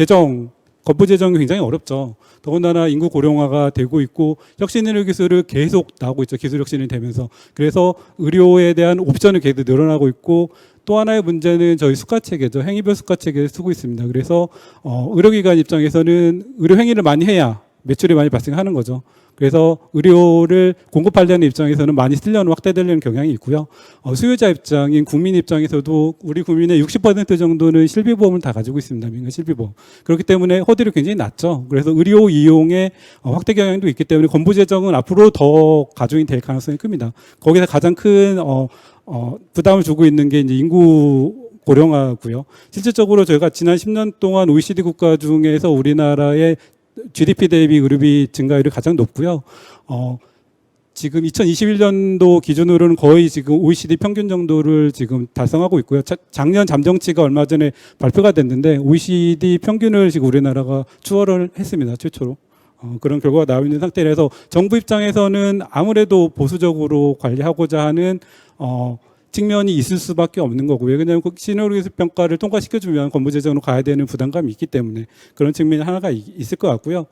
건보 재정이 굉장히 어렵죠. 더군다나 인구 고령화가 되고 있고 혁신의료 기술을 계속 나오고 있죠. 기술 혁신이 되면서. 그래서 의료에 대한 옵션이 계속 늘어나고 있고 또 하나의 문제는 저희 수가체계죠. 행위별 수가체계를 쓰고 있습니다. 그래서 의료기관 입장에서는 의료 행위를 많이 해야 매출이 많이 발생하는 거죠. 그래서 의료를 공급하려는 입장에서는 많이 쓰려는 확대되려는 경향이 있고요. 수요자 입장인 국민 입장에서도 우리 국민의 60% 정도는 실비보험을 다 가지고 있습니다. 민간 실비보험. 그렇기 때문에 허들이 굉장히 낮죠. 그래서 의료 이용의 확대 경향도 있기 때문에 건보 재정은 앞으로 더 가중이 될 가능성이 큽니다. 거기서 가장 큰 부담을 주고 있는 게 이제 인구 고령화고요. 실질적으로 저희가 지난 10년 동안 OECD 국가 중에서 우리나라의 GDP 대비 의료비 증가율이 가장 높고요. 지금 2021년도 기준으로는 거의 지금 OECD 평균 정도를 지금 달성하고 있고요. 작년 잠정치가 얼마 전에 발표가 됐는데 OECD 평균을 지금 우리나라가 추월을 했습니다. 최초로. 그런 결과가 나와 있는 상태라서 정부 입장에서는 아무래도 보수적으로 관리하고자 하는 측면이 있을 수밖에 없는 거고요. 왜냐하면 신의료기술 평가를 통과시켜주면 건보 재정으로 가야 되는 부담감이 있기 때문에 그런 측면이 하나가 있을 것 같고요.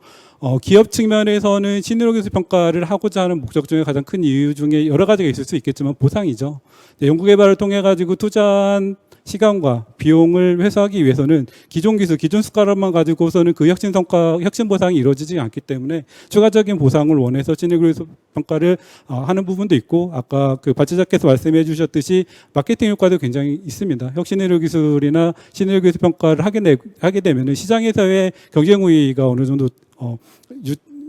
기업 측면에서는 신의료기술 평가를 하고자 하는 목적 중에 가장 큰 이유 중에 여러 가지가 있을 수 있겠지만 보상이죠. 연구개발을 통해 가지고 투자한 시간과 비용을 회수하기 위해서는 기존 기술, 기존 숟가락만 가지고서는 그 혁신 성과, 혁신 보상이 이루어지지 않기 때문에 추가적인 보상을 원해서 신의료기술 평가를 하는 부분도 있고 아까 그 발제자께서 말씀해 주셨듯이 마케팅 효과도 굉장히 있습니다. 혁신의료기술이나 신의료기술 평가를 하게 되면은 시장에서의 경쟁 우위가 어느 정도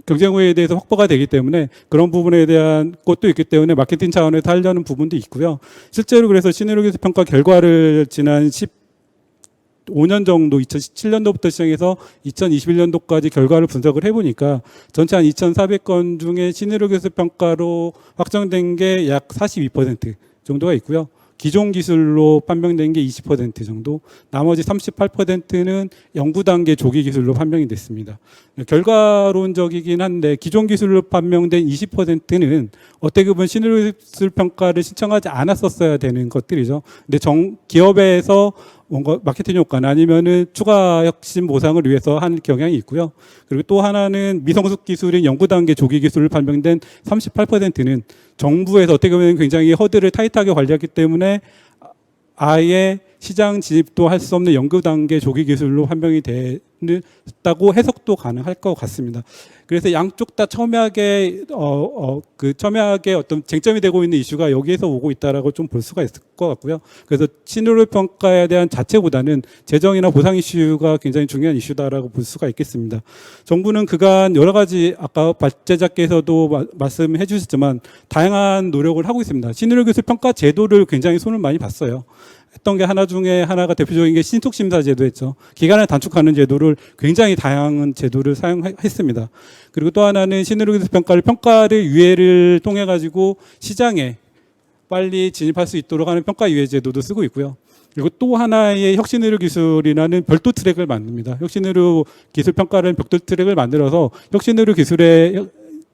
경쟁 우위에 대해서 확보가 되기 때문에 그런 부분에 대한 것도 있기 때문에 마케팅 차원에서 하려는 부분도 있고요. 실제로 그래서 신의료기술 평가 결과를 지난 15년 정도 2017년도부터 시작해서 2021년도까지 결과를 분석을 해보니까 전체 한 2,400건 중에 신의료기술 평가로 확정된 게 약 42% 정도가 있고요. 기존 기술로 판명된 게 20% 정도, 나머지 38%는 연구 단계 조기 기술로 판명이 됐습니다. 결과론적이긴 한데 기존 기술로 판명된 20%는 어떻게 보면 신의료기술 평가를 신청하지 않았었어야 되는 것들이죠. 근데 기업에서 뭔가 마케팅 효과나 아니면은 추가 혁신 보상을 위해서 하는 경향이 있고요. 그리고 또 하나는 미성숙 기술인 연구 단계 조기 기술을 판명된 38%는 정부에서 어떻게 보면 굉장히 허들을 타이트하게 관리했기 때문에 아예 시장 진입도 할 수 없는 연구 단계 조기 기술로 판명이 됐다고 해석도 가능할 것 같습니다. 그래서 양쪽 다 첨예하게 첨예하게 어떤 쟁점이 되고 있는 이슈가 여기에서 오고 있다라고 좀 볼 수가 있을 것 같고요. 그래서 신의료 평가에 대한 자체보다는 재정이나 보상 이슈가 굉장히 중요한 이슈다라고 볼 수가 있겠습니다. 정부는 그간 여러 가지 아까 발제자께서도 말씀해 주셨지만 다양한 노력을 하고 있습니다. 신의료기술 평가 제도를 굉장히 손을 많이 봤어요. 했던 게 하나 중에 하나가 대표적인 게 신속심사 제도였죠. 기간을 단축하는 제도를 굉장히 다양한 제도를 사용했습니다. 그리고 또 하나는 신의료기술 평가를 유예를 통해 가지고 시장에 빨리 진입할 수 있도록 하는 평가 유예 제도도 쓰고 있고요. 그리고 또 하나의 혁신의료 기술이라는 별도 트랙을 만듭니다. 혁신의료 기술 평가라는 별도 트랙을 만들어서 혁신의료 기술에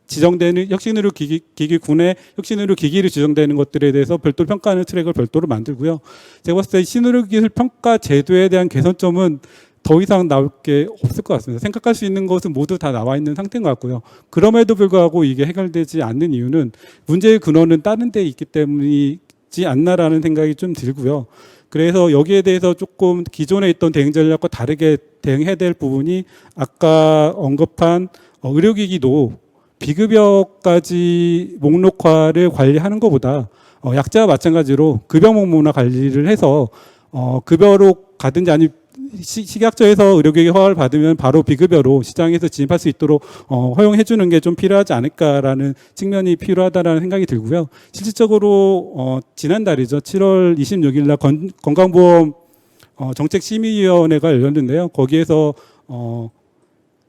지정되는 혁신의료 기기군의 혁신의료 기기를 지정되는 것들에 대해서 별도로 평가하는 트랙을 별도로 만들고요. 제가 봤을 때 신의료 기술 평가 제도에 대한 개선점은 더 이상 나올 게 없을 것 같습니다. 생각할 수 있는 것은 모두 다 나와 있는 상태인 것 같고요. 그럼에도 불구하고 이게 해결되지 않는 이유는 문제의 근원은 다른 데 있기 때문이지 않나라는 생각이 좀 들고요. 그래서 여기에 대해서 조금 기존에 있던 대응 전략과 다르게 대응해야 될 부분이 아까 언급한 의료기기도 비급여까지 목록화를 관리하는 것보다 약자와 마찬가지로 급여 목록화 관리를 해서 급여로 가든지 아니면 식약처에서 의료기기 허가를 받으면 바로 비급여로 시장에서 진입할 수 있도록 허용해 주는 게 좀 필요하지 않을까라는 측면이 필요하다라는 생각이 들고요. 실질적으로 지난달이죠. 7월 26일 날 건강보험 정책심의위원회가 열렸는데요. 거기에서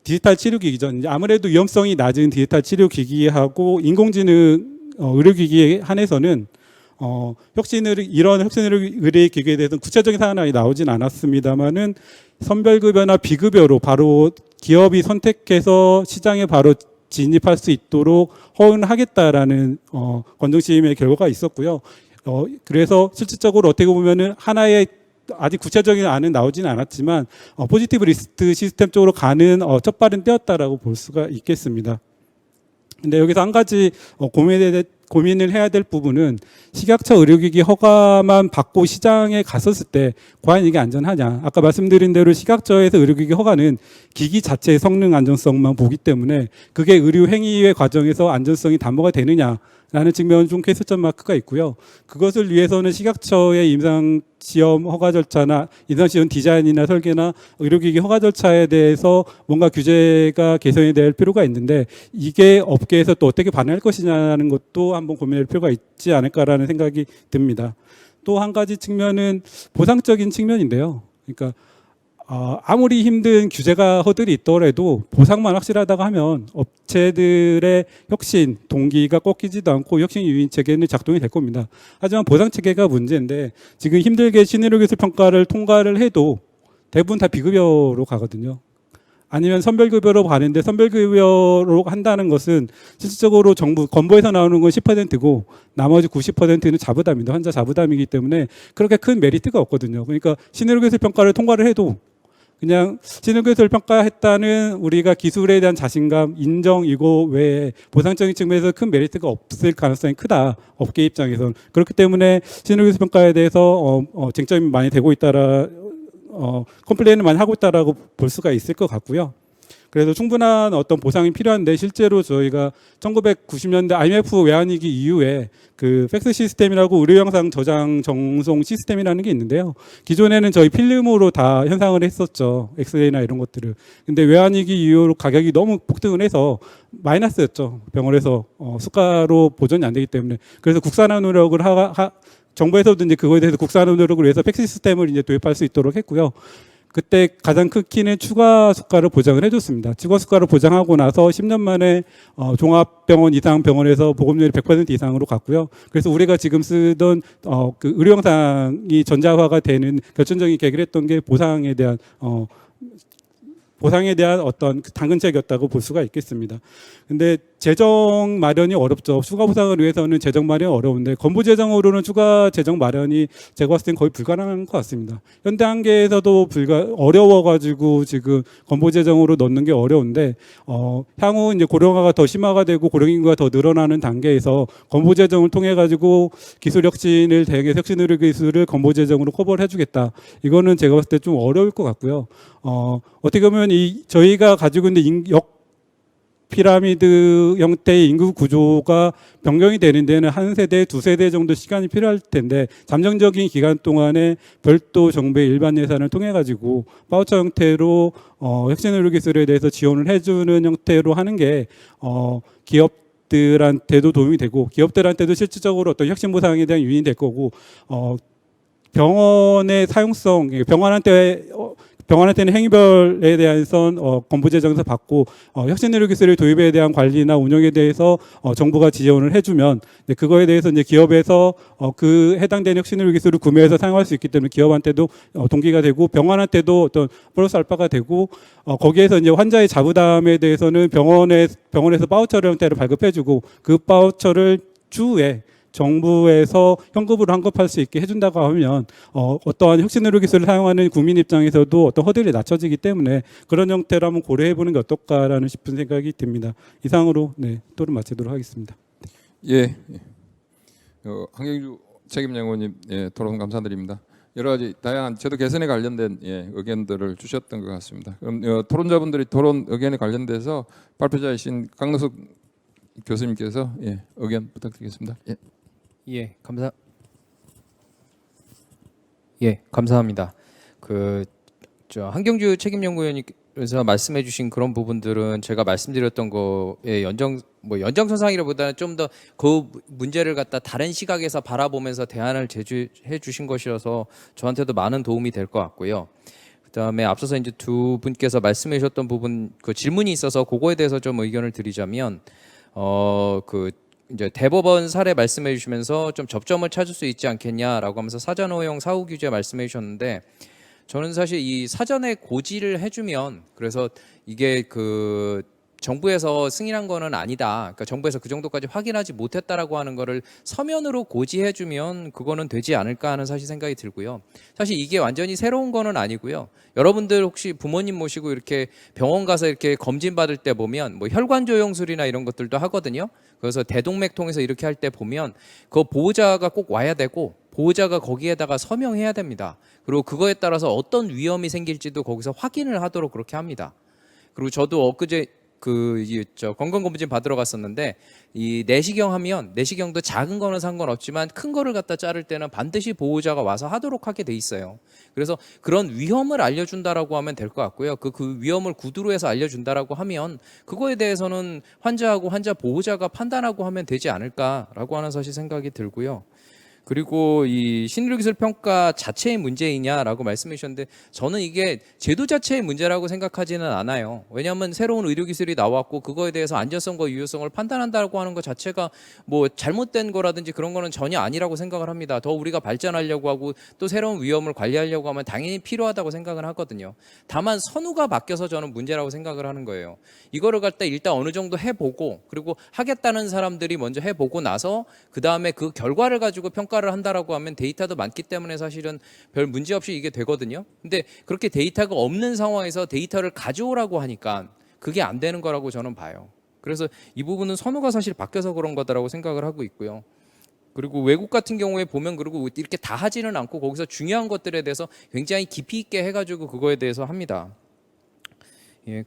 디지털 치료기기죠. 이제 아무래도 위험성이 낮은 디지털 치료기기하고 인공지능 의료기기에 한해서는 이런 혁신의료 의료기기에 대해서는 구체적인 사안이 나오진 않았습니다만은 선별급여나 비급여로 바로 기업이 선택해서 시장에 바로 진입할 수 있도록 허용하겠다라는 권정심의 결과가 있었고요. 그래서 실질적으로 어떻게 보면은 하나의 아직 구체적인 안은 나오지는 않았지만 포지티브 리스트 시스템 쪽으로 가는 첫 발은 떼었다라고 볼 수가 있겠습니다. 근데 여기서 한 가지 고민을 해야 될 부분은 식약처 의료기기 허가만 받고 시장에 갔었을 때 과연 이게 안전하냐. 아까 말씀드린 대로 식약처에서 의료기기 허가는 기기 자체의 성능 안전성만 보기 때문에 그게 의료 행위의 과정에서 안전성이 담보가 되느냐라는 측면은 좀 퀘스천 마크가 있고요. 그것을 위해서는 식약처의 임상시험 허가 절차나 임상시험 디자인이나 설계나 의료기기 허가 절차에 대해서 뭔가 규제가 개선이 될 필요가 있는데 이게 업계에서 또 어떻게 반응할 것이냐는 것도 한번 고민할 필요가 있지 않을까라는 생각이 듭니다. 또 한 가지 측면은 보상적인 측면인데요. 그러니까 아무리 힘든 규제가 허들이 있더라도 보상만 확실하다고 하면 업체들의 혁신 동기가 꺾이지도 않고 혁신 유인 체계는 작동이 될 겁니다. 하지만 보상 체계가 문제인데 지금 힘들게 신의료 기술 평가를 통과를 해도 대부분 다 비급여로 가거든요. 아니면 선별급여로 가는데 선별급여로 한다는 것은 실질적으로 정부 건보에서 나오는 건 10%고 나머지 90%는 자부담입니다. 환자 자부담이기 때문에 그렇게 큰 메리트가 없거든요. 그러니까 신의료 기술 평가를 통과를 해도 그냥 신의료 기술 평가했다는 우리가 기술에 대한 자신감, 인정 이거 외에 보상적인 측면에서 큰 메리트가 없을 가능성이 크다. 업계 입장에서는. 그렇기 때문에 신의료 기술 평가에 대해서 쟁점이 많이 되고 있다라 컴플레인을 많이 하고 있다라고 볼 수가 있을 것 같고요. 그래서 충분한 어떤 보상이 필요한데 실제로 저희가 1990년대 IMF 외환위기 이후에 그 팩스 시스템이라고 의료 영상 저장 정송 시스템이라는 게 있는데요. 기존에는 저희 필름으로 다 현상을 했었죠. 엑스레이나 이런 것들을. 근데 외환위기 이후로 가격이 너무 폭등을 해서 마이너스였죠. 병원에서 수가로 보존이 안 되기 때문에. 그래서 국산화 노력을 정부에서도 이제 그거에 대해서 국산화 노력을 위해서 팩스 시스템을 이제 도입할 수 있도록 했고요. 그때 가장 큰 키는 추가 수가를 보장을 해줬습니다. 추가 수가를 보장하고 나서 10년 만에 종합병원 이상 병원에서 보급률이 100% 이상으로 갔고요. 그래서 우리가 지금 쓰던 그 의료 영상이 전자화가 되는 결정적인 계기를 했던 게 보상에 대한 어떤 당근책이었다고 볼 수가 있겠습니다. 근데 재정 마련이 어렵죠. 추가 보상을 위해서는 재정 마련이 어려운데 건보 재정으로는 추가 재정 마련이 제가 봤을 땐 거의 불가능한 것 같습니다. 현대 한계에서도 어려워가지고 지금 건보 재정으로 넣는 게 어려운데 향후 이제 고령화가 더 심화가 되고 고령 인구가 더 늘어나는 단계에서 건보 재정을 통해 가지고 기술 혁신을 대응해서 혁신 의료 기술을 건보 재정으로 커버를 해주겠다. 이거는 제가 봤을 때 좀 어려울 것 같고요. 어떻게 보면 저희가 가지고 있는 피라미드 형태의 인구 구조가 변경이 되는 데는 한 세대, 두 세대 정도 시간이 필요할 텐데 잠정적인 기간 동안에 별도 정부의 일반 예산을 통해 가지고 바우처 형태로 혁신 의료 기술에 대해서 지원을 해주는 형태로 하는 게 기업들한테도 도움이 되고 기업들한테도 실질적으로 어떤 혁신 보상에 대한 유인이 될 거고 병원의 사용성, 병원한테는 행위별에 대해서 건보제정서 받고 혁신의료기술의 도입에 대한 관리나 운영에 대해서 정부가 지원을 해주면 이제 그거에 대해서 이제 기업에서 그 해당되는 혁신의료기술을 구매해서 사용할 수 있기 때문에 기업한테도 동기가 되고 병원한테도 어떤 플러스 알파가 되고 거기에서 이제 환자의 자부담에 대해서는 병원에서 바우처 형태로 발급해주고 그 바우처를 추후에 정부에서 현금으로 환급할 수 있게 해준다고 하면 어떠한 혁신의료 기술을 사용하는 국민 입장에서도 어떤 허들이 낮춰지기 때문에 그런 형태로 한번 고려해보는 게 어떨까라는 싶은 생각이 듭니다. 이상으로 토론 마치도록 하겠습니다. 예, 한경주 책임연구원님 토론 감사드립니다. 여러 가지 다양한 저도 개선에 관련된 의견들을 주셨던 것 같습니다. 그럼 토론자분들이 토론 의견에 관련돼서 발표자이신 강노석 교수님께서 의견 부탁드리겠습니다. 감사합니다. 한경주 책임연구위원님께서 말씀해주신 그런 부분들은 제가 말씀드렸던 거에 연장선상이라보다는 좀 더 그 문제를 갖다 다른 시각에서 바라보면서 대안을 제시해 주신 것이라서 저한테도 많은 도움이 될 것 같고요. 그다음에 앞서서 이제 두 분께서 말씀해 주셨던 부분 그 질문이 있어서 그거에 대해서 좀 의견을 드리자면 이제 대법원 사례 말씀해 주시면서 좀 접점을 찾을 수 있지 않겠냐라고 하면서 사전 허용 사후 규제 말씀해 주셨는데 저는 사실 이 사전에 고지를 해주면 그래서 이게 정부에서 승인한 거는 아니다. 그러니까 정부에서 그 정도까지 확인하지 못했다라고 하는 거를 서면으로 고지해주면 그거는 되지 않을까 하는 사실 생각이 들고요. 사실 이게 완전히 새로운 거는 아니고요. 여러분들 혹시 부모님 모시고 이렇게 병원 가서 이렇게 검진 받을 때 보면 뭐 혈관 조영술이나 이런 것들도 하거든요. 그래서 대동맥 통해서 이렇게 할 때 보면 그 보호자가 꼭 와야 되고 보호자가 거기에다가 서명해야 됩니다. 그리고 그거에 따라서 어떤 위험이 생길지도 거기서 확인을 하도록 그렇게 합니다. 그리고 저도 엊그제 건강검진 받으러 갔었는데 이 내시경 하면 내시경도 작은 거는 상관없지만 큰 거를 갖다 자를 때는 반드시 보호자가 와서 하도록 하게 돼 있어요. 그래서 그런 위험을 알려준다라고 하면 될 것 같고요. 그 위험을 구두로 해서 알려준다라고 하면 그거에 대해서는 환자하고 환자 보호자가 판단하고 하면 되지 않을까라고 하는 사실 생각이 들고요. 그리고 이 신의료기술 평가 자체의 문제이냐라고 말씀해 주셨는데 저는 이게 제도 자체의 문제라고 생각하지는 않아요. 왜냐하면 새로운 의료기술이 나왔고 그거에 대해서 안전성과 유효성을 판단한다고 하는 것 자체가 뭐 잘못된 거라든지 그런 거는 전혀 아니라고 생각을 합니다. 더 우리가 발전하려고 하고 또 새로운 위험을 관리하려고 하면 당연히 필요하다고 생각을 하거든요. 다만 선후가 바뀌어서 저는 문제라고 생각을 하는 거예요. 이거를 갖다 일단 어느 정도 해보고 그리고 하겠다는 사람들이 먼저 해보고 나서 그 다음에 그 결과를 가지고 평가를 한다라고 하면 데이터도 많기 때문에 사실은 별 문제 없이 이게 되거든요. 근데 그렇게 데이터가 없는 상황에서 데이터를 가져오라고 하니까 그게 안 되는 거라고 저는 봐요. 그래서 이 부분은 선호가 사실 바뀌어서 그런 거다라고 생각을 하고 있고요. 그리고 외국 같은 경우에 보면 그리고 이렇게 다 하지는 않고 거기서 중요한 것들에 대해서 굉장히 깊이 있게 해가지고 그거에 대해서 합니다.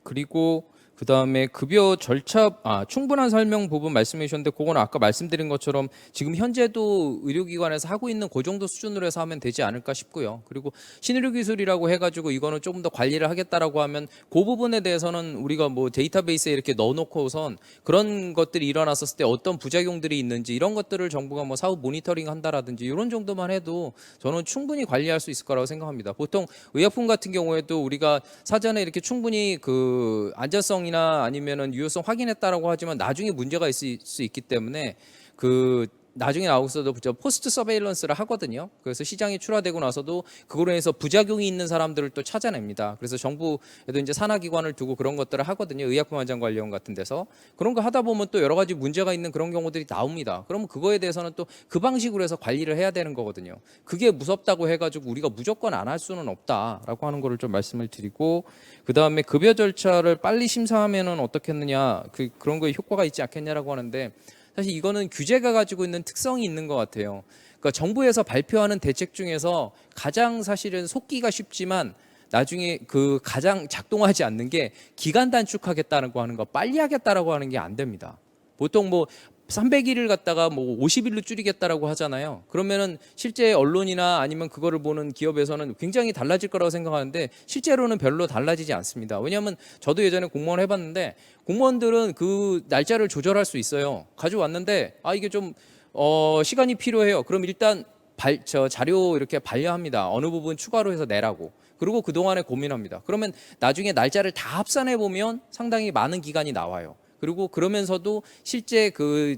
그리고 그 다음에 급여 절차 충분한 설명 부분 말씀해 주셨는데 그거는 아까 말씀드린 것처럼 지금 현재도 의료기관에서 하고 있는 그 정도 수준으로 해서 하면 되지 않을까 싶고요. 그리고 신의료기술이라고 해가지고 이거는 조금 더 관리를 하겠다라고 하면 그 부분에 대해서는 우리가 뭐 데이터베이스에 이렇게 넣어놓고선 그런 것들이 일어났었을 때 어떤 부작용들이 있는지 이런 것들을 정부가 뭐 사후 모니터링 한다라든지 이런 정도만 해도 저는 충분히 관리할 수 있을 거라고 생각합니다. 보통 의약품 같은 경우에도 우리가 사전에 이렇게 충분히 그 안전성 이나 아니면은 유효성 확인했다라고 하지만 나중에 문제가 있을 수 있기 때문에 그 나중에 나오고서도 포스트 서베일런스를 하거든요. 그래서 시장이 출하되고 나서도 그거로 인해서 부작용이 있는 사람들을 또 찾아냅니다. 그래서 정부에도 이제 산하기관을 두고 그런 것들을 하거든요. 의약품 안전관리원 같은 데서 그런 거 하다 보면 또 여러 가지 문제가 있는 그런 경우들이 나옵니다. 그러면 그거에 대해서는 또 그 방식으로 해서 관리를 해야 되는 거거든요. 그게 무섭다고 해가지고 우리가 무조건 안 할 수는 없다라고 하는 거를 좀 말씀을 드리고 그 다음에 급여 절차를 빨리 심사하면은 어떻겠느냐 그런 거에 효과가 있지 않겠냐라고 하는데. 사실 이거는 규제가 가지고 있는 특성이 있는 것 같아요. 그러니까 정부에서 발표하는 대책 중에서 가장 사실은 속기가 쉽지만 나중에 그 가장 작동하지 않는 게 기간 단축하겠다고 하는 거, 빨리 하겠다라고 하는 게 안 됩니다. 보통 뭐 300일을 갖다가 뭐 50일로 줄이겠다라고 하잖아요. 그러면은 실제 언론이나 아니면 그거를 보는 기업에서는 굉장히 달라질 거라고 생각하는데 실제로는 별로 달라지지 않습니다. 왜냐하면 저도 예전에 공무원 해봤는데 공무원들은 그 날짜를 조절할 수 있어요. 가져왔는데 이게 좀 시간이 필요해요. 그럼 일단 자료 이렇게 반려합니다. 어느 부분 추가로 해서 내라고. 그리고 그동안에 고민합니다. 그러면 나중에 날짜를 다 합산해 보면 상당히 많은 기간이 나와요. 그리고 그러면서도 실제 그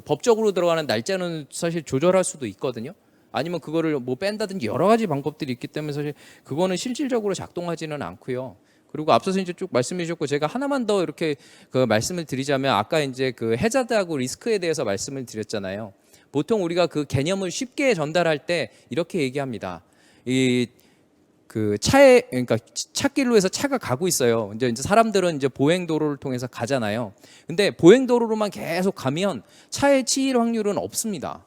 법적으로 들어가는 날짜는 사실 조절할 수도 있거든요. 아니면 그거를 뭐 뺀다든지 여러 가지 방법들이 있기 때문에 사실 그거는 실질적으로 작동하지는 않고요. 그리고 앞서서 이제 쭉 말씀해 주셨고 제가 하나만 더 이렇게 그 말씀을 드리자면 아까 이제 그 해자드하고 리스크에 대해서 말씀을 드렸잖아요. 보통 우리가 그 개념을 쉽게 전달할 때 이렇게 얘기합니다. 이 그 차에 그러니까 찻길로 해서 차가 가고 있어요. 이제 사람들은 이제 보행 도로를 통해서 가잖아요. 근데 보행 도로로만 계속 가면 차에 치일 확률은 없습니다.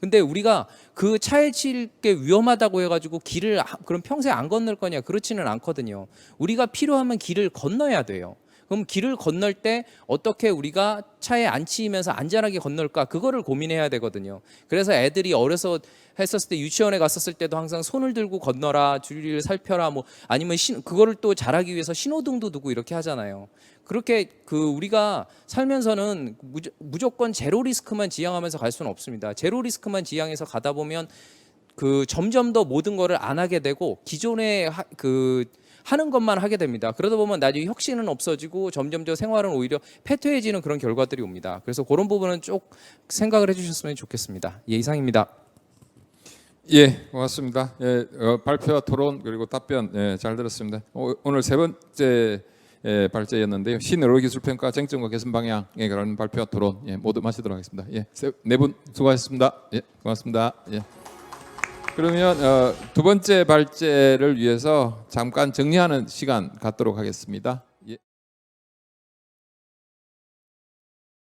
근데 우리가 그 차에 치일 게 위험하다고 해가지고 길을 그럼 평생 안 건널 거냐? 그렇지는 않거든요. 우리가 필요하면 길을 건너야 돼요. 그럼 길을 건널 때 어떻게 우리가 차에 안 치이면서 안전하게 건널까? 그거를 고민해야 되거든요. 그래서 애들이 어려서 했었을 때 유치원에 갔었을 때도 항상 손을 들고 건너라, 주위를 살펴라, 뭐 아니면 그거를 또 잘하기 위해서 신호등도 두고 이렇게 하잖아요. 그렇게 그 우리가 살면서는 무조건 제로 리스크만 지향하면서 갈 수는 없습니다. 제로 리스크만 지향해서 가다 보면 그 점점 더 모든 거를 안 하게 되고 기존에 하는 것만 하게 됩니다. 그러다 보면 나중에 혁신은 없어지고 점점 더 생활은 오히려 패퇴해지는 그런 결과들이 옵니다. 그래서 그런 부분은 쭉 생각을 해주셨으면 좋겠습니다. 예, 이상입니다. 예, 고맙습니다. 예, 발표와 토론 그리고 답변 잘 들었습니다. 오늘 세 번째 발제였는데요. 신의료기술평가 쟁점과 개선 방향에 관한 발표와 토론 모두 마치도록 하겠습니다. 예, 네 분 수고하셨습니다. 예, 고맙습니다. 예. 그러면 두 번째 발제를 위해서 잠깐 정리하는 시간 갖도록 하겠습니다.